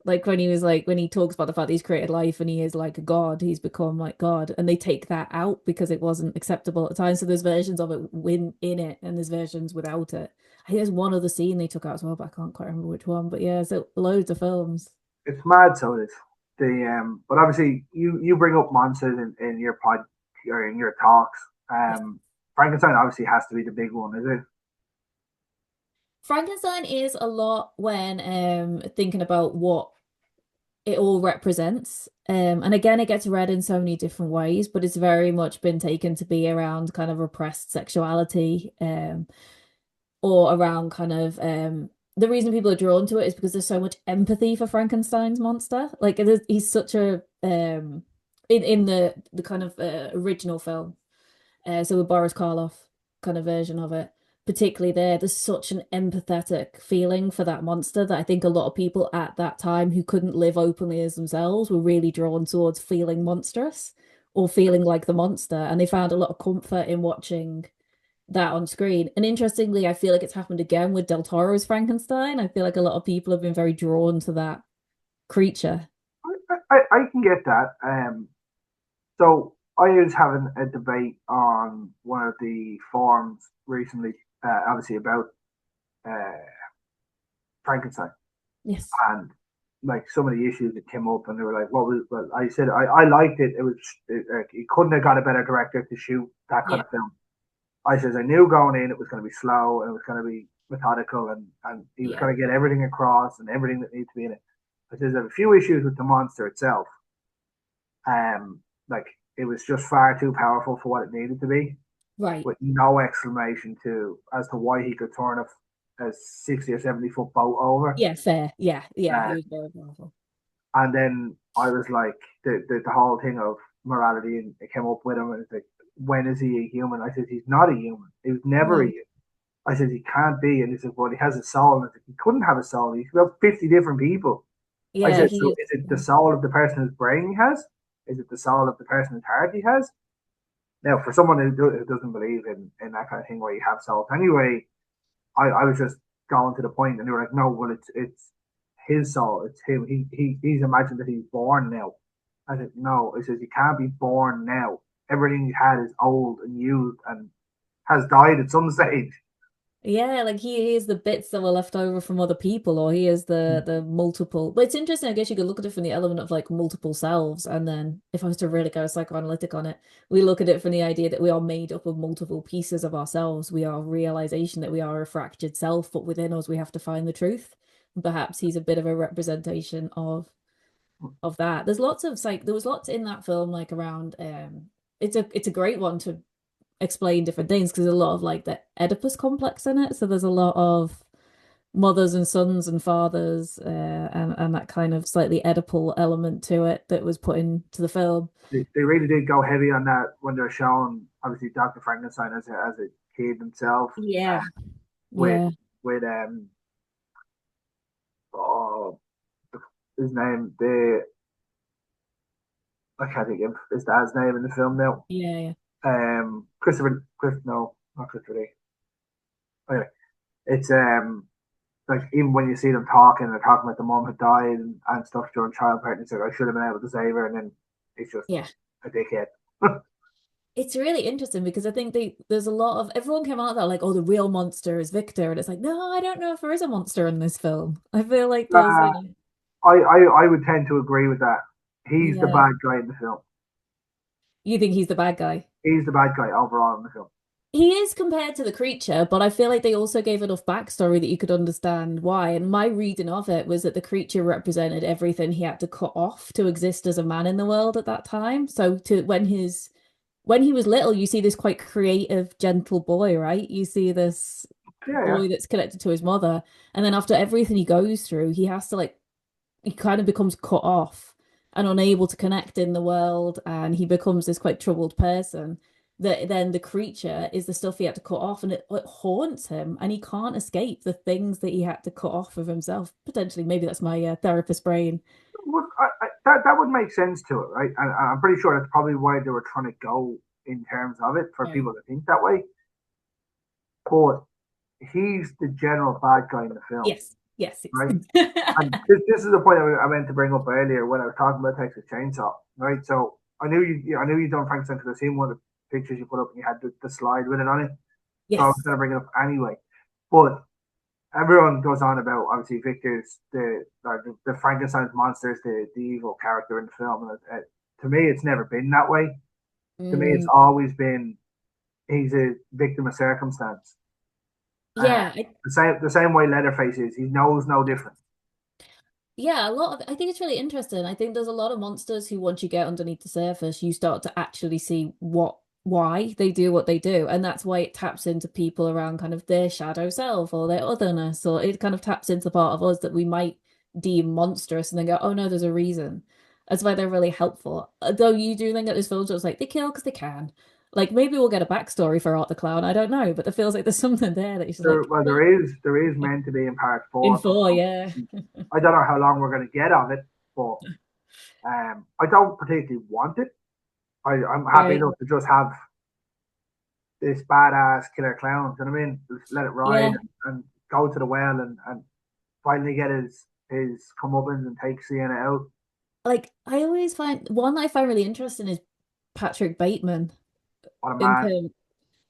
Like when he talks about the fact that he's created life and he is like a god, he's become like God, and they take that out because it wasn't acceptable at the time. So there's versions of it in it, and there's versions without it. I think there's one other scene they took out as well, but I can't quite remember which one. But yeah, so loads of films. it's mad. So it is but obviously you bring up monsters in your pod or in your talks. Yeah. Frankenstein obviously has to be the big one, is it? Frankenstein is a lot when thinking about what it all represents. And again, it gets read in so many different ways, but it's very much been taken to be around kind of repressed sexuality, or around kind of the reason people are drawn to it is because there's so much empathy for Frankenstein's monster. Like he's such a in the kind of original film, so with Boris Karloff kind of version of it. particularly there's such an empathetic feeling for that monster that I think a lot of people at that time who couldn't live openly as themselves were really drawn towards feeling monstrous or feeling like the monster. And they found a lot of comfort in watching that on screen. And interestingly, I feel like it's happened again with Del Toro's Frankenstein. I feel like a lot of people have been very drawn to that creature. I can get that. So I was having a debate on one of the forums recently, obviously about uh, Frankenstein Yes. and like some of the issues that came up, and they were like, "What was?" Well, I said I liked it. It was he couldn't have got a better director to shoot that kind Yeah. of film. I says I knew going in it was going to be slow and it was going to be methodical and he was Yeah. going to get everything across and everything that needs to be in it. I says I have a few issues with the monster itself. Like it was just far too powerful for what it needed to be, Right. with no explanation to as to why he could turn a 60 or 70 foot boat over. Yeah, fair. Yeah. Yeah. Uh, He was very powerful. and then I was like the whole thing of morality, and it came up with him, and it's like, when is he a human? I said he's not a human. He was never a No. human. I said he can't be, and he said, well, he has a soul. And I said he couldn't have a soul. He's about 50 different people. I Yeah, said, he so is. is it the soul of the person whose brain he has? Is it the soul of the person whose heart he has? Now, for someone who doesn't believe in that kind of thing where you have souls anyway, I was just going to the point, and they were like, no, well, it's his soul. It's him. He's imagined that he's born now. I said, no. It says he can't be born now. Everything he had is old and used and has died at some stage. Yeah, like he is the bits that were left over from other people, or he is the multiple. But it's interesting, I guess you could look at it from the element of like multiple selves, and then if I was to really go psychoanalytic on it, we look at it from the idea that we are made up of multiple pieces of ourselves. We are realization that we are a fractured self, but within us we have to find the truth. And perhaps he's a bit of a representation of that. There was lots in that film like around it's a great one to explain different things because there's a lot of like the Oedipus complex in it. So there's a lot of mothers and sons and fathers and that kind of slightly Oedipal element to it that was put into the film. They really did go heavy on that when they're showing obviously Dr. Frankenstein as a kid himself, Yeah, with yeah, with oh, his name, the I can't think of his dad's name in the film now. yeah, yeah. No, not Christopher Lee. Anyway, it's like even when you see them talking, they're talking about the mom had died and stuff during childbirth, and it's like I should have been able to save her, and then it's just Yeah. a dickhead. It's really interesting because I think there's a lot of everyone came out of that like, oh, the real monster is Victor, and it's like, no, I don't know if there is a monster in this film. I feel like there's, uh, I would tend to agree with that. He's the yeah, bad guy in the film. you think he's the bad guy. He's the bad guy overall in the film. He is compared to the creature, but I feel like they also gave enough backstory that you could understand why. And my reading of it was that the creature represented everything he had to cut off to exist as a man in the world at that time. So to when he was little, you see this quite creative, gentle boy, right? You see this Yeah, yeah. boy that's connected to his mother, and then after everything he goes through, he has to like he kind of becomes cut off and unable to connect in the world, and he becomes this quite troubled person. That then the creature is the stuff he had to cut off, and it haunts him, and he can't escape the things that he had to cut off of himself. Potentially, maybe that's my therapist brain. Well, that would make sense to it, right? And I'm pretty sure that's probably why they were trying to go in terms of it for Right. people to think that way. But he's the general bad guy in the film, Yes, yes, right? yes. And this is the point I meant to bring up earlier when I was talking about Texas Chainsaw, right? So I knew you done Frankenstein because I seen one of the pictures you put up and you had the slide with it on it. So I was Yes. going to bring it up anyway. But everyone goes on about obviously Victor's the Frankenstein's monster is the evil character in the film, and to me, it's never been that way. To me, it's Mm, always been he's a victim of circumstance. Uh, yeah, the same way Leatherface is. He knows no different. yeah, a lot of I think it's really interesting. I think there's a lot of monsters who once you get underneath the surface, you start to actually see why they do what they do. And that's why it taps into people around kind of their shadow self or their otherness, or it kind of taps into the part of us that we might deem monstrous and then go, oh no, there's a reason. That's why they're really helpful. Though you do think that there's films where it's like they kill because they can. Like maybe we'll get a backstory for Art the Clown. I don't know, but it feels like there's something there that he's just like, Well, there is meant to be in part in four. four, yeah. I don't know how long we're going to get of it, but I don't particularly want it. I'm happy Right. enough to just have this badass killer clown. You know what I mean? Just let it ride Yeah. and go to the well and finally get his comeuppance and take Sienna out. Like I always find one that I find really interesting is Patrick Bateman What a in man! terms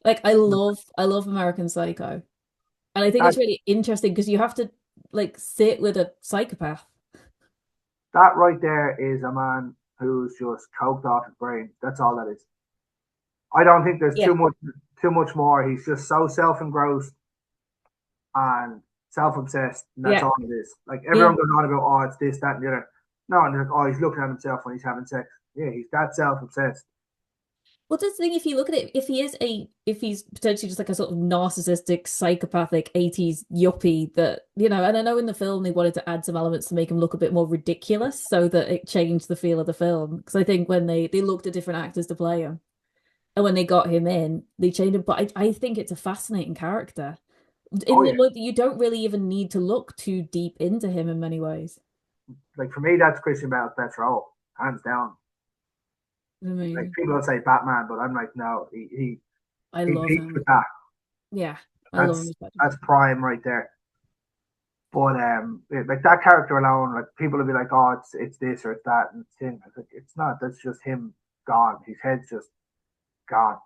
like I love American Psycho. And I think That it's really interesting because you have to like sit with a psychopath. that right there is a man who's just coked off his brain. That's all that is. I don't think there's Yeah. too much more. He's just so self engrossed and self obsessed, and that's Yeah. all it is. Like Yeah. everyone goes on about, oh, it's this, that, and the other. No, and they're like, oh, he's looking at himself when he's having sex. Yeah, he's that self obsessed. Well, that's the thing, if you look at it, if he's potentially just like a sort of narcissistic, psychopathic 80s yuppie that, and I know in the film they wanted to add some elements to make him look a bit more ridiculous so that it changed the feel of the film. Because I think when they looked at different actors to play him, and when they got him in, they changed him. But I think it's a fascinating character. Oh In yeah, the you don't really even need to look too deep into him in many ways. like for me, that's Christian Bale's best role, hands down. I Like mean, people will say Batman, but I'm like, no, I he love peaked with him. that. Yeah, I love him That's as Patrick. that's prime right there. But like that character alone, like people will be like, oh, it's this or it's that, and it's him. It's like it's not. That's just him gone. His head's just gone.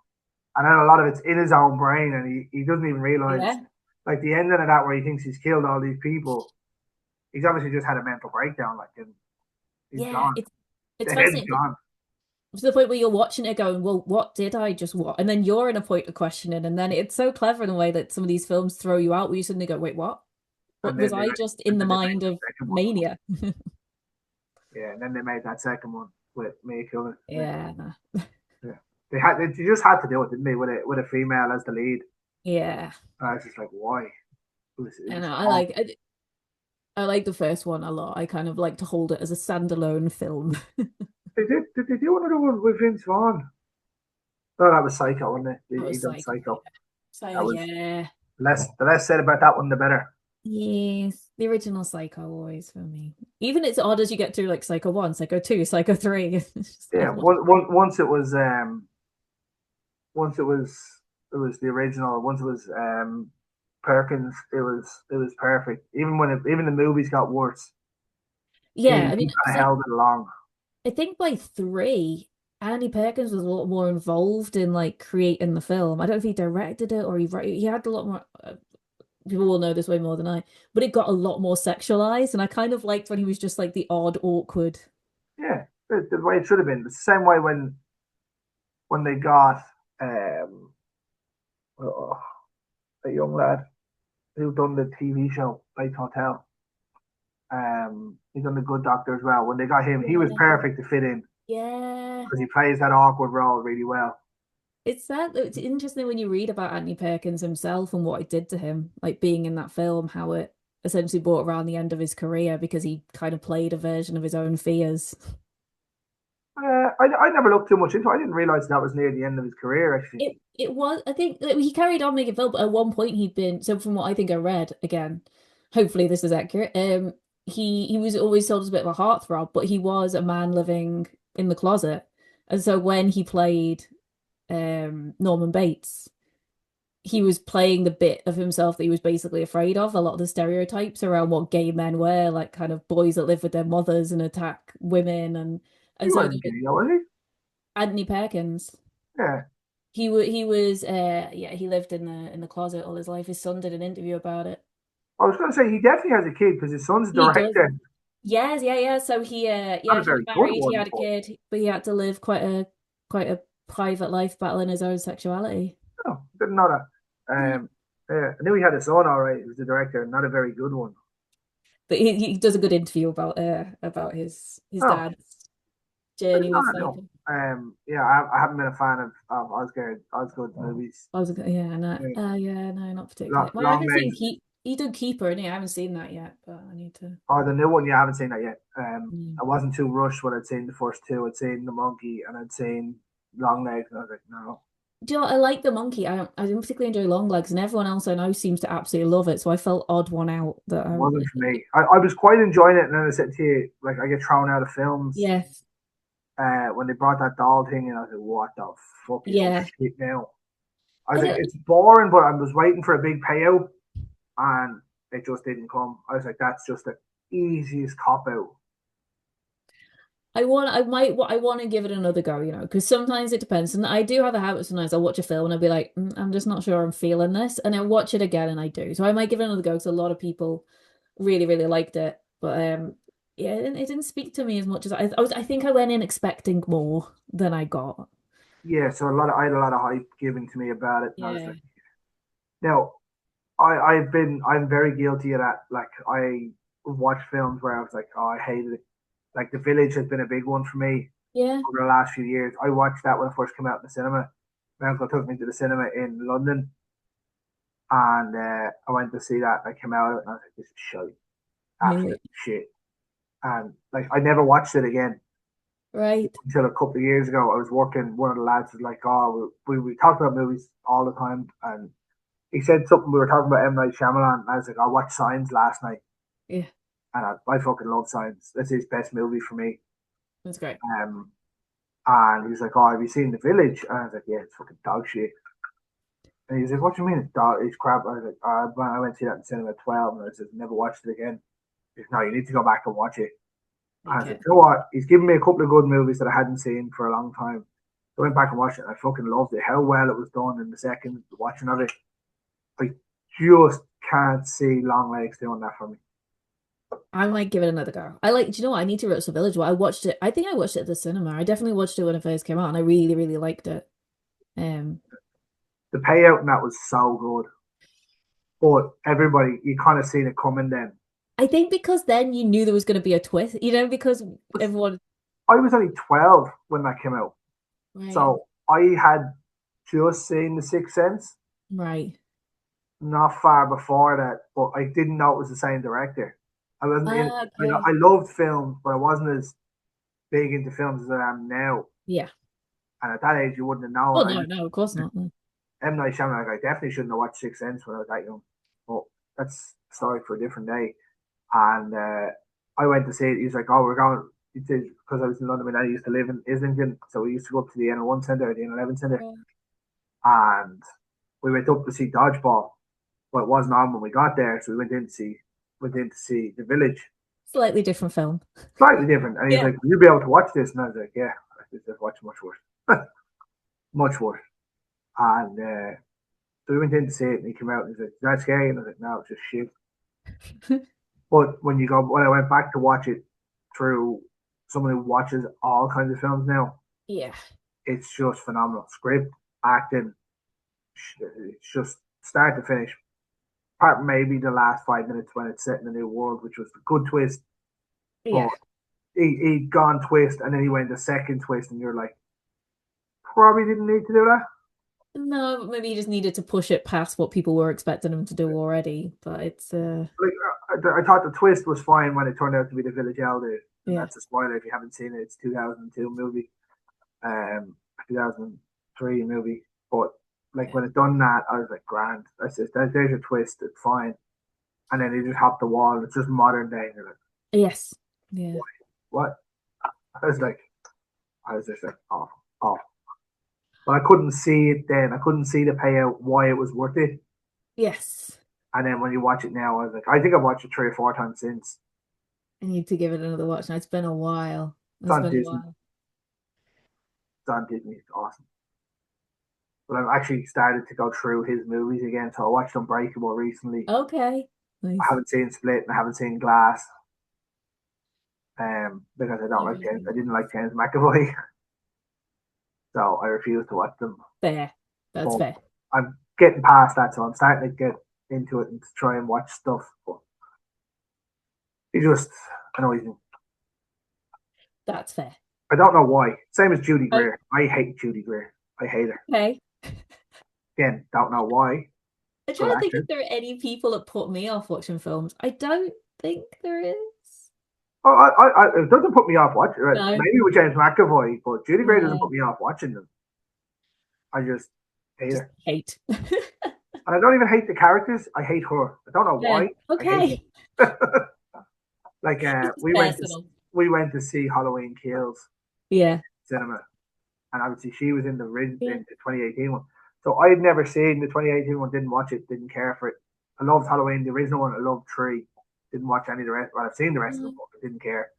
And then a lot of it's in his own brain, and he doesn't even realize. Yeah, Like the ending of that, where he thinks he's killed all these people, he's obviously just had a mental breakdown. Like, and he's yeah. gone. It's The head's fascinating gone. to the point where you're watching it going, well, what did I just watch? And then you're in a point of questioning, and then it's so clever in the way that some of these films throw you out where you suddenly go, wait, what? What And was then they I made, just and in the then they made mind the of second one. mania? Yeah, and then they made that second one with Mia Killen. Yeah, Yeah, they just had to do it, didn't they? With a female as the lead. yeah. I was just like, why? It And was I like the first one a lot. I kind of like to hold it as a standalone film. Did they do another one with Vince Vaughn? No, that was Psycho, wasn't it? That He was done Psycho. Psycho. So That was yeah. the less said about that one, the better. Yes, the original Psycho always for me. Even it's odd as you get through like Psycho 1, Psycho 2, Psycho 3. It's just Yeah, like, once it was the original. Once it was Perkins, it was perfect. Even the movies got worse. yeah, I He mean, kind it's of like held it along. I think by 3, Andy Perkins was a lot more involved in like creating the film. I don't know if he directed it or he had a lot more. People will know this way more than I, but it got a lot more sexualized, and I kind of liked when he was just like the odd, awkward. Yeah, the way it should have been. The same way when they got um oh, a young lad who done the TV show Bates Hotel. He's done the Good Doctor as well. When they got him, he was Yeah, perfect to fit in yeah. because he plays that awkward role really well. It's interesting when you read about Anthony Perkins himself and what it did to him, like being in that film, how it essentially brought around the end of his career because he kind of played a version of his own fears. I never looked too much into it. I didn't realize that was near the end of his career, actually. It was, I think, like, he carried on making film, but at one point he'd been, so from what I think I read, again, hopefully this is accurate, he was always told as a bit of a heartthrob, but he was a man living in the closet. And so when he played Norman Bates, he was playing the bit of himself that he was basically afraid of, a lot of the stereotypes around what gay men were, like kind of boys that live with their mothers and attack women, He and so wasn't gay, was Anthony Perkins. he? Yeah. He was yeah, he lived in the closet all his life. His son did an interview about it. I was going to say he definitely has a kid because his son's a He does. director. Yes, yeah, yeah. So he Not yeah, a he very good married, he one, had a but kid, but he had to live quite a private life battling his own sexuality. no, didn't know that. Yeah. I knew he had a son, all right. He was the director, not a very good one. But he does a good interview about his Oh, dad's I journey didn't know with that, no. Psycho. Yeah, I haven't been a fan of Osgood movies. I was yeah, no, Yeah. yeah, no, not particularly. Well, I Long haven't seen legs. he did Keeper, and I haven't seen that yet, but I need to. Oh, the new one, yeah, I haven't seen that yet. Mm. I wasn't too rushed when I'd seen the first two. I'd seen The Monkey and I'd seen Long Legs, and I was like, no. Do you know what? I like the monkey. I don't particularly enjoy long legs, and everyone else I know seems to absolutely love it. So I felt odd one out that I Wasn't for me. I was quite enjoying it, and then I said to you, like, I get thrown out of films yes, when they brought that doll thing, and I was like, what the fucking yeah. shit now? I was I like, don't. it's boring, but I was waiting for a big payout, and it just didn't come. I was like, that's just the easiest cop out. I want to give it another go, because sometimes it depends. And I do have a habit sometimes I'll watch a film and I'll be like, I'm just not sure I'm feeling this. And I watch it again and I do. So I might give it another go because a lot of people really, really liked it. But yeah, it didn't speak to me as much as I think I went in expecting more than I got. Yeah, so I had a lot of hype given to me about it, and I was Yeah. like, now I'm very guilty of that. Like I watch films where I was like, oh, I hated it. Like The Village has been a big one for me Yeah. over the last few years. I watched that when it first came out in the cinema. My uncle took me to the cinema in London, and I went to see that. I came out of it, and I was like, "This is shit, absolute Really. shit." And like, I never watched it again Right. until a couple of years ago. I was working. One of the lads was like, "Oh, we talk about movies all the time," and he said something. We were talking about M Night Shyamalan, and I was like, "I watched Signs last night, Yeah. and I fucking love Signs. That's his best movie for me." That's great. Um, and he was like, "Oh, have you seen The Village?" And I was like, "Yeah, it's fucking dog shit." And he was like, "What do you mean it's dog? It's crap?" I was like, I went to see that in cinema at 12, and I said, never watched it again." He said, "No, you need to go back and watch it." And I said, Okay. "You know what? He's given me a couple of good movies that I hadn't seen for a long time." So I went back and watched it, and I fucking loved it. How well it was done in the second watching of it. I just can't see Long Legs doing that for me. I might give it another go. Do you know what? I need to watch The Village. Well, I watched it. I think I watched it at the cinema. I definitely watched it when it first came out, and I really, really liked it. Um, The payout and that was so good. But everybody, you kind of seen it coming then. I think because then you knew there was going to be a twist, because But everyone, I was only 12 when that came out. right, So I had just seen The Sixth Sense right. not far before that, but I didn't know it was the same director. I wasn't in. Okay. I loved films, but I wasn't as big into films as I am now. Yeah. And at that age, you wouldn't have known. Well, no, no, of course not. No. M Night Shyamalan, like, I definitely shouldn't have watched Sixth Sense when I was that young. But that's a story for a different day. And I went to see it. He's like, "Oh, we're going." Because I was in London and I used to live in Islington, so we used to go up to the N1 Centre, the N11 Centre, Yeah. and we went up to see Dodgeball. But it wasn't on when we got there, so we went in to see The Village. Slightly different film. Slightly different. And he's Yeah. like, "Will you be able to watch this?" And I was like, "Yeah, I could just watch much worse, much worse." And so we went in to see it, and he came out and he's like, "Is that scary?" And I was like, "No, it's just shit." But when I went back to watch it through someone who watches all kinds of films now, Yeah. it's just phenomenal. Script, acting, it's just start to finish. Apart from maybe the last 5 minutes when it's set in a new world, which was a good twist, but Yeah. he gone twist, and then he went the second twist, and you're like, probably didn't need to do that. No, but maybe you just needed to push it past what people were expecting him to do already. But it's Like I thought the twist was fine when it turned out to be the Village Elder, and yeah. that's a spoiler if you haven't seen it. It's 2002 movie, 2003 movie. But like Yeah. when it done that, I was like, grand. I said, there's a twist. It's fine. And then he just hopped the wall. It's just modern day. And you're like, Yes. Yeah. what? I was like, I was just like, oh, oh. But I couldn't see it then. I couldn't see the payout why it was worth it. Yes. And then when you watch it now, I was like, I think I've watched it 3 or 4 times since. I need to give it another watch now. It's been a while. It's It's on been a Disney. while. It's on Disney. It's awesome. But I've actually started to go through his movies again. So I watched Unbreakable recently. Okay. I Nice. haven't seen Split and I haven't seen Glass. Because I don't like Never James. I seen didn't like James McAvoy, so I refused to watch them. Fair. That's But fair. I'm getting past that, so I'm starting to get into it and to try and watch stuff. But he just annoys me. That's fair. I don't know why. Same as Judy Oh, Greer. I hate Judy Greer. I hate her. okay. Again, don't know why. I'm Good trying to think if actress. there are any people that put me off watching films. I don't think there is. Oh, it doesn't put me off watching it. No. Maybe with James McAvoy, but Judy Greer doesn't Yeah. put me off watching them. I just Hate Just her. hate. And I don't even hate the characters. I hate her. I don't know Yeah. why. I hate Okay. her. Like It's just personal. we went to see Halloween Kills Yeah. cinema, and obviously she was in Yeah. in the 2018 one. So I'd never seen the 2018 one. Didn't watch it. Didn't care for it. I loved Halloween, the original one. I loved three. Didn't watch any of the rest. Well, I've seen the rest of them, Mhm. but I didn't care.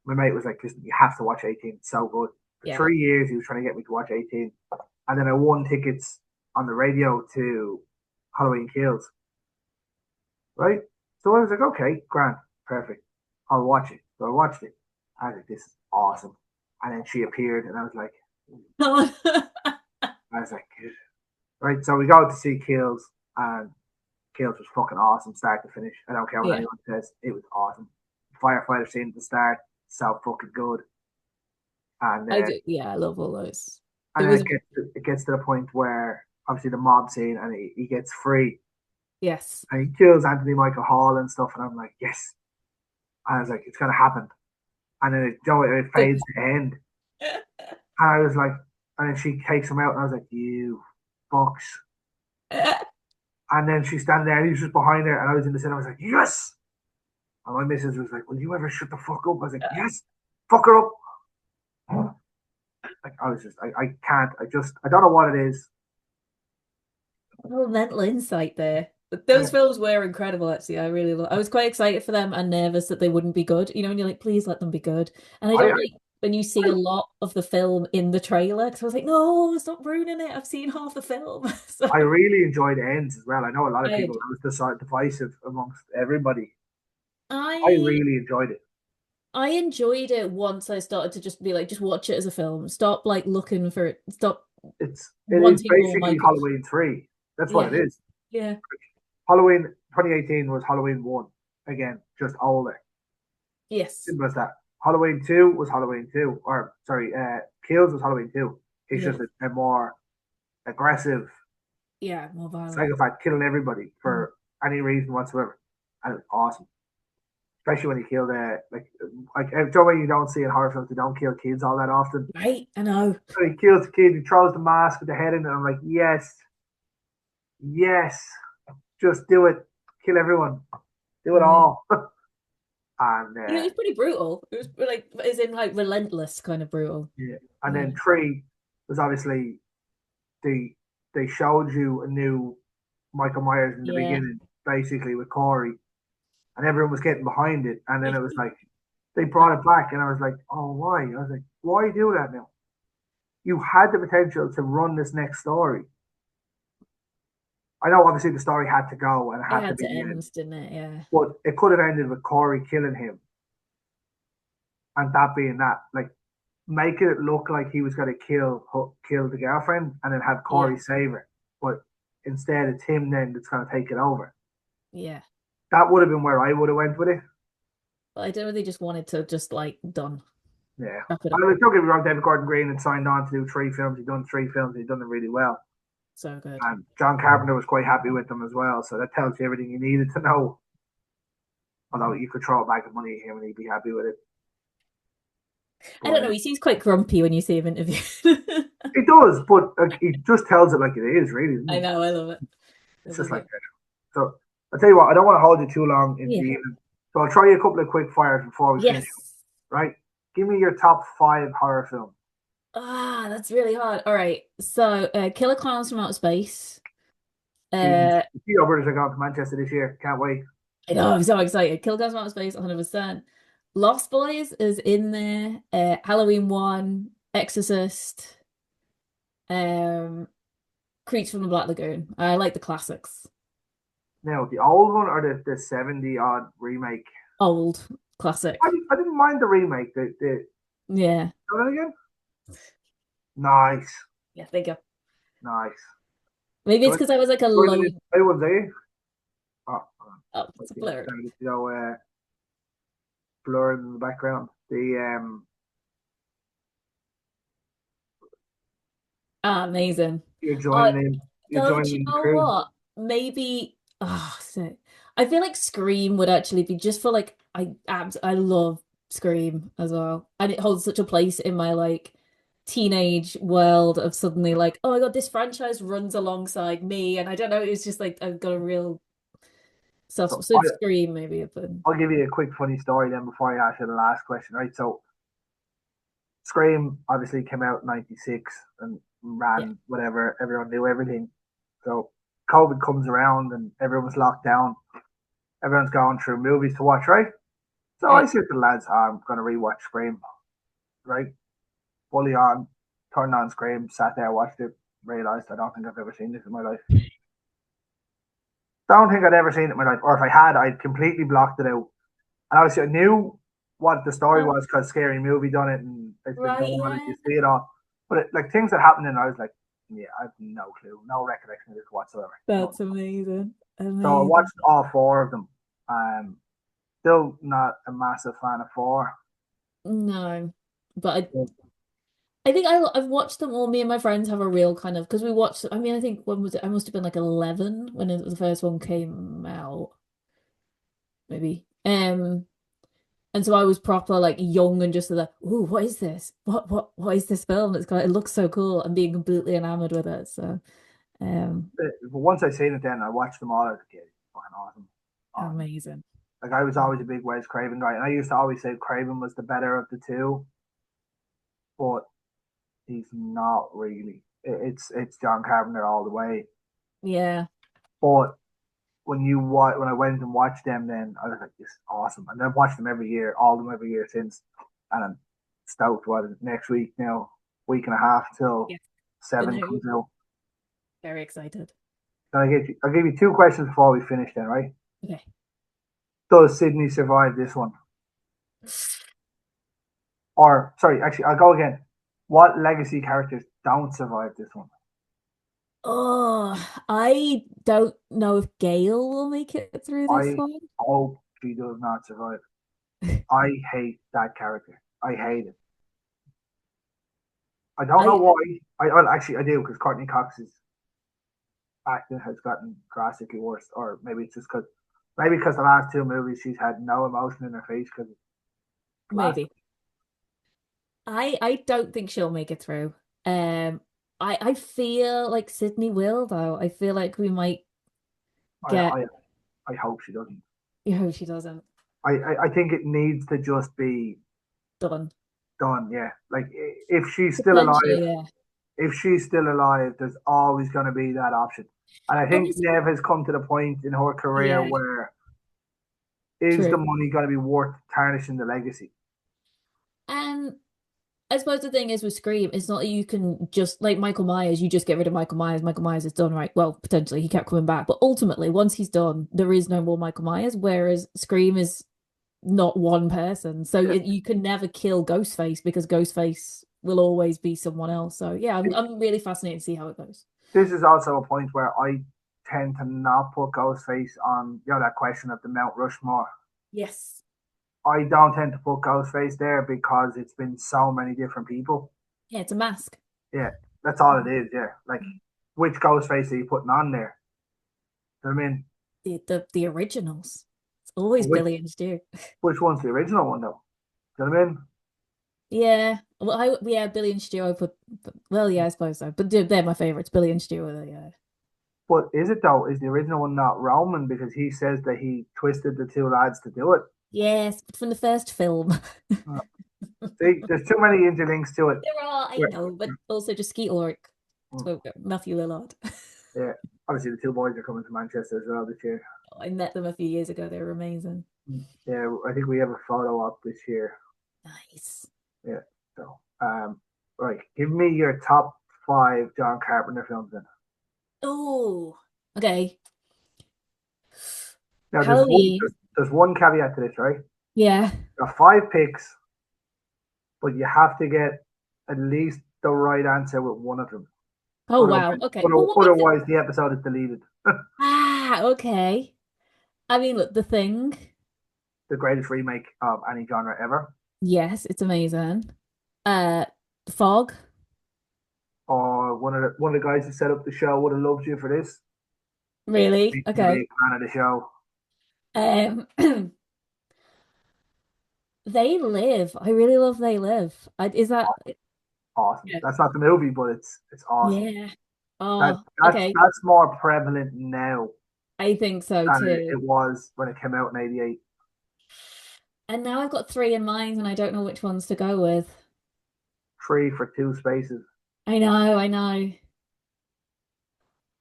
My mate was like, "Listen, you have to watch 18. It's so good." For Yeah. 3 years, he was trying to get me to watch 18, and then I won tickets on the radio to Halloween Kills. Right? So I was like, okay, grand, perfect. I'll watch it. So I watched it. I was like, this is awesome. And then she appeared, and I was like, good. Right. So we go to see Kills, and Kills was fucking awesome, start to finish. I don't care what Yeah. anyone says, it was awesome. Firefighter scene at the start, so fucking good. And I do. Yeah, I love all those. It then was it gets to the point where obviously the mob scene, and he gets free, yes. and he kills Anthony Michael Hall and stuff, and I'm like, yes. And I was like, it's gonna happen. And then it fades to end. And I was like, and then she takes him out, and I was like, you fucks. And then she's standing there, and he's just behind her, and I was in the cinema, I was like, yes. And my missus was like, will you ever shut the fuck up? I was like, yes, fuck her up. Like, I was just, I can't, I don't know what it is. Oh, mental insight there. But those films were incredible, actually. I was quite excited for them and nervous that they wouldn't be good. You know, and you're like, please let them be good. And I I, don't like when you see a lot of the film in the trailer because I was like, no, stop ruining it. I've seen half the film. So I really enjoyed Ends as well. I know a lot of I people, it was divisive amongst everybody. I I really enjoyed it. I enjoyed it once I started to just be like, just watch it as a film. Stop like looking for it. Stop It is wanting more basically Michael. Halloween 3. That's what Yeah, it is. yeah, Halloween 2018 was Halloween 1. Again, just older. yes, Simple as that. Halloween 2 was Halloween 2. Or, sorry, Kills was Halloween 2. It's yeah, just a more aggressive yeah, more violent. psychopath killing everybody Mm. for any reason whatsoever. And it was awesome. Especially when he killed, it's the way you don't see in horror films, they don't kill kids all that often. Right, I know. So he kills the kid, he throws the mask with the head in it, and I'm like, yes, yes, just do it. Kill everyone. Do it Right. all. And Yeah, it was pretty brutal. It was like, as in like relentless kind of brutal. yeah. And Yeah. then 3 was obviously they they showed you a new Michael Myers in the Yeah. beginning, basically with Corey, and everyone was getting behind it. And then it was like they brought it back, and I was like, oh, why? I was like, why do that now? You had the potential to run this next story. I know, obviously, the story had to go and it It had to had be to the end, end, didn't it? Yeah. but it could have ended with Corey killing him, and that being that, like making it look like he was going to kill the girlfriend, and then have Yeah. Corey save her, but instead it's him then that's going to take it over. Yeah. That would have been where I would have went with it. But I don't really just wanted to just like done. Yeah. Wrap it I up. mean, don't get me wrong, David Gordon Green had signed on to do 3 films. He'd done 3 films, he'd done them really well. So good. And John Carpenter was quite happy with them as well. So that tells you everything you needed to know. Although you could throw a bag of money at him and he'd be happy with it. I don't But know. He seems quite grumpy when you see him interviewed. it does, but he just tells it like it is, really. Doesn't I he? know. I love it. I It's just love like it. that. So I'll tell you what, I don't want to hold you too long into Yeah. the evening. So I'll try you a couple of quick fires before we finish. Yes. Right? Give me your top 5 horror films. Ah, that's really hard. All right. So, Killer Clowns from Outer Space. Jesus. Uh, The Keogh brothers are going to Manchester this year. Can't wait. I know, I'm so excited. Killer Clowns from Outer Space, 100%. Lost Boys is in there. Halloween 1, Exorcist, um, Creature from the Black Lagoon. I like the classics. Now, the old one or the 70 odd remake? Old classic. I didn't mind the remake. The Yeah. that again? Nice. Yeah, there you go. Nice. Maybe it's So because I was like a where low. did it play one day? Oh, Oh, it's a blur. you know, blur in the background. Ah, amazing. You're Uh, joining in. You're though, do joining you in the know crew. what? Maybe. Oh, so I feel like Scream would actually be just for like I love Scream as well, and it holds such a place in my like. teenage world of suddenly like, oh my God, this franchise runs alongside me. And I don't know, it's just like I've got a real soft So sort of Scream maybe, but I'll give you a quick funny story then before I ask you the last question, right? So Scream obviously came out in '96 and yeah. ran whatever, everyone knew everything. So COVID comes around and everyone's locked down. Everyone's going through movies to watch, right? So I Right. said to the lads, I'm going to rewatch Scream, right? Fully on, turned on Scream, sat there, watched it, realised I don't think I've ever seen this in my life. Don't think I'd ever seen it in my life. Or if I had, I'd completely blocked it out. And obviously, I knew what the story Oh, was because Scary Movie done it and it's been done right, on it. yeah. You see it all. But like things that happened, and I was like, yeah, I have no clue, no recollection of this whatsoever. No. That's amazing. So I Amazing. watched all four of them. Still not a massive fan of four. No. But I think I've watched them all. Me and my friends have a real kind of because we watched. I mean, I think when was it? I must have been like 11 when the first one came out, maybe. And so I was proper like young and just like, ooh, what is this? What is this film? It looks so cool and being completely enamored with it. So, But once I seen it, then I watched them all as a kid. Fucking awesome, awesome. amazing. Like I was always a big Wes Craven guy, and I used to always say Craven was the better of the two, but he's not really. It's John Carpenter all the way. Yeah. But when I went and watched them, then I was like, "This is awesome," and I've watched them every year, all of them every year since, and I'm stoked. What is it, next week now? Week and a half till Yeah. The seven new. comes out. Very excited. So I'll give you two questions before we finish. Then, right? Okay. Does Sydney survive this one? Or sorry, actually, I'll go again. What legacy characters don't survive this one? Oh, I don't know if Gail will make it through this I one. hope she does not survive. I hate that character. I hate it. I don't know I why. Well, actually, I do because Courtney Cox's acting has gotten drastically worse, or maybe it's just because the last two movies she's had no emotion in her face because it's blasted. maybe. I don't think she'll make it through. Um, I feel like Sydney will though. I feel like we might I, get. I I hope she doesn't. She doesn't. I think it needs to just be Done. done. Yeah, like if she's still alive, Potentially, yeah. there's always going to be that option. And I think Obviously, Nev has come to the point in her career yeah, where is the true. money going to be worth tarnishing the legacy? And I suppose the thing is with Scream, it's not that you can just like Michael Myers, you just get rid of Michael Myers. Michael Myers is done, right? Well, potentially he kept coming back, but ultimately, once he's done, there is no more Michael Myers. Whereas Scream is not one person, so Yeah. you can never kill Ghostface because Ghostface will always be someone else. So yeah, I'm really fascinated to see how it goes. This is also a point where I tend to not put Ghostface on, that question of the Mount Rushmore. Yes. I don't tend to put Ghostface there because it's been so many different people. Yeah, it's a mask. Yeah, that's all it is. Yeah, like which Ghostface are you putting on there? I mean, The originals. It's always which Billy and Stu. which one's the original one though? Do you know what I mean? Yeah. Well, yeah, Billy and Stu. Well, yeah, I suppose so. But they're my favorites. Billy and Stu are the But is it though? Is the original one not Roman because he says that he twisted the two lads to do it? yes, but from the first film. Uh, See, there's too many interlinks to it. There are, I Yeah, know, but also just Skeet Ulrich, Matthew Lillard. yeah. Obviously, the two boys are coming to Manchester as well this year. I met them a few years ago. They were amazing. Yeah, I think we have a photo op this year. Nice. Yeah. So, right, give me your top five John Carpenter films. Then Oh, okay. now, Halloween. there's one caveat to this, right? Yeah. There are five picks, but you have to get at least the right answer with one of them. Oh, wow. Okay. Well, what makes it? Otherwise, the episode is deleted. Okay. I mean, look, The Thing. The greatest remake of any genre ever. Yes, it's amazing. Uh, Fog. Or one of the guys who set up the show would have loved you for this. Really? He's a Okay. big fan of the show. Um, They Live. I really love They Live. Is that? awesome. Yeah. That's not the movie, but it's awesome. Yeah. Oh, That's okay. that's more prevalent now I think so than too. it was when it came out in '88. And now I've got three in mind and I don't know which ones to go with. 3 for 2 spaces. I know, I know.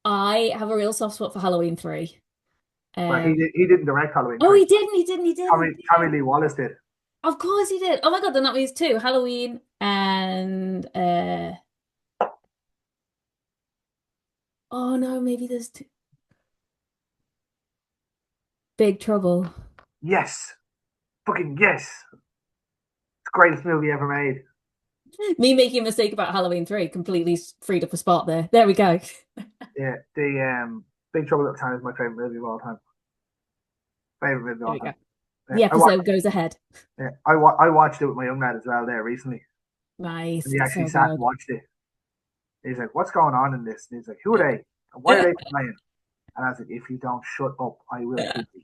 I have a real soft spot for Halloween 3. But Um, he didn't direct Halloween oh, 3. he Tommy did. Lee Wallace did. Of course he did. Oh my God, then that means two. Halloween and oh no, maybe there's two. Big Trouble. Yes, fucking yes. It's the greatest movie ever made. Me making a mistake about Halloween 3 completely freed up a spot there. There we go. Yeah, the Big Trouble at the Time is my favorite movie of all time. Favorite movie of There all we go. time. The episode goes ahead. I watched it with my young lad as well there recently, and Nice. he actually So sat and good. watched it. He's like, "What's going on in this?" And he's like, "Who are they? And why are they playing?" And I was like, "If you don't shut up, I will kill you."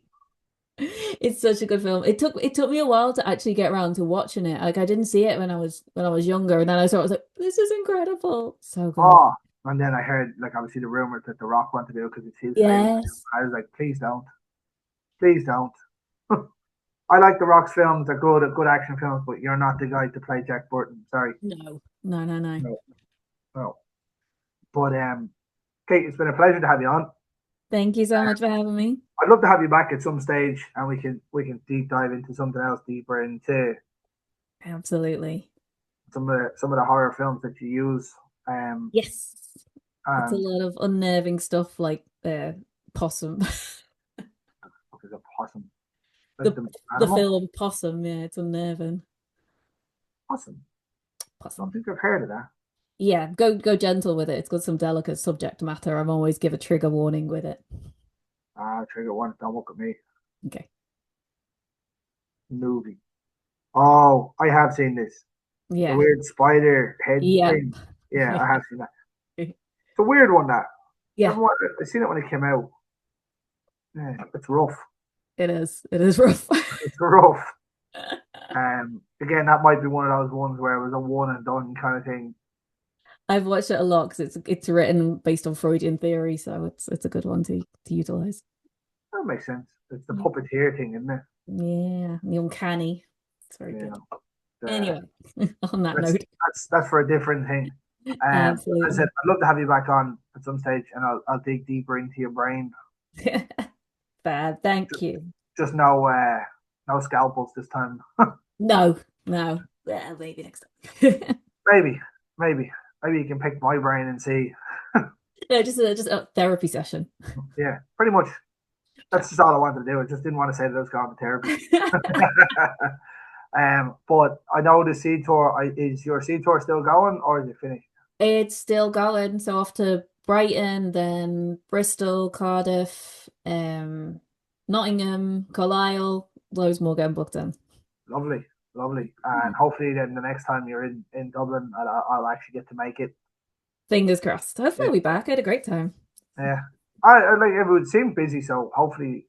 It's such a good film. It took me a while to actually get around to watching it. Like I didn't see it when I was younger, and then I saw it, I was like, this is incredible. So good. Oh, and then I heard like obviously the rumors that The Rock wanted to do it because it's his favorite. Yes. I was like, please don't. I like The Rock's films; they're good action films. But you're not the guy to play Jack Burton. Sorry, No. No, no, no. no, no. But Kate, it's been a pleasure to have you on. Thank you so much for having me. I'd love to have you back at some stage, and we can deep dive into something else deeper into Absolutely. some of the horror films that you use. Um, Yes. It's a and lot of unnerving stuff like Possum. what is a possum? Like The the the animal film Possum, yeah, it's unnerving. possum. I don't Possum. think I've heard of that. Yeah, go gentle with it. It's got some delicate subject matter. I'm always give a trigger warning with it. Trigger one. Don't look at me. Okay. Movie. Oh, I have seen this. The Yeah. weird spider head Yeah. thing. Yeah, Yeah. I have seen that. It's a weird one. That Yeah, I seen it when it came out. Yeah, it's rough. it is. It is rough. It's rough. Again, that might be one of those ones where it was a one and done kind of thing. I've watched it a lot because it's written based on Freudian theory, so it's a good one to utilize. That makes sense. It's the puppeteer thing, isn't it? Yeah, the uncanny. It's very Yeah. good. Anyway, on that That's note, that's for a different thing. As I said, absolutely. I'd love to have you back on at some stage, and I'll dig deeper into your brain. Bad. Thank you. Just no scalpels this time. No, no. Yeah, maybe next time. maybe, maybe, maybe you can pick my brain and see. No, just a therapy session. Yeah, pretty much. That's just all I wanted to do. I just didn't want to say that I was going to therapy. But I know the Sea Tour. Is your Sea Tour still going, or is it finished? It's still going. So off to Brighton, then Bristol, Cardiff, Nottingham, Carlisle, loads more getting booked in. Lovely, lovely. And hopefully, then the next time you're in Dublin, I'll actually get to make it. Fingers crossed. Hopefully Yeah, I'll be back. I had a great time. yeah. I like it would seem busy, so hopefully.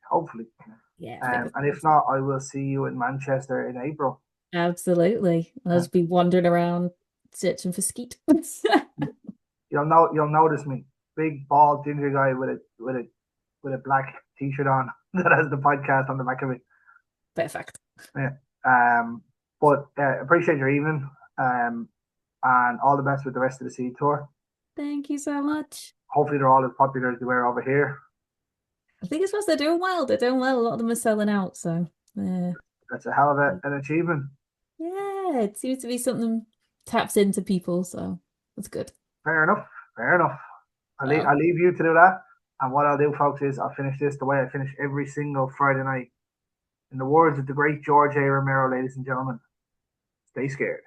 Yeah, fingers And if crossed. not, I will see you in Manchester in April. Absolutely. I'll Uh, just be wandering around searching for skeet. you'll notice me, big bald ginger guy with a black t-shirt on that has the podcast on the back of it. Perfect. Yeah. But appreciate your evening. And all the best with the rest of the Sea Tour. Thank you so much. Hopefully, they're all as popular as they were over here. I think it's because they're doing well. They're doing well. A lot of them are selling out. So, That's a hell of an achievement. yeah, it seems to be something taps into people. So, that's good. Fair enough. Fair enough. Well, I'll leave you to do that. And what I'll do, folks, is I'll finish this the way I finish every single Friday night. In the words of the great George A. Romero, ladies and gentlemen, stay scared.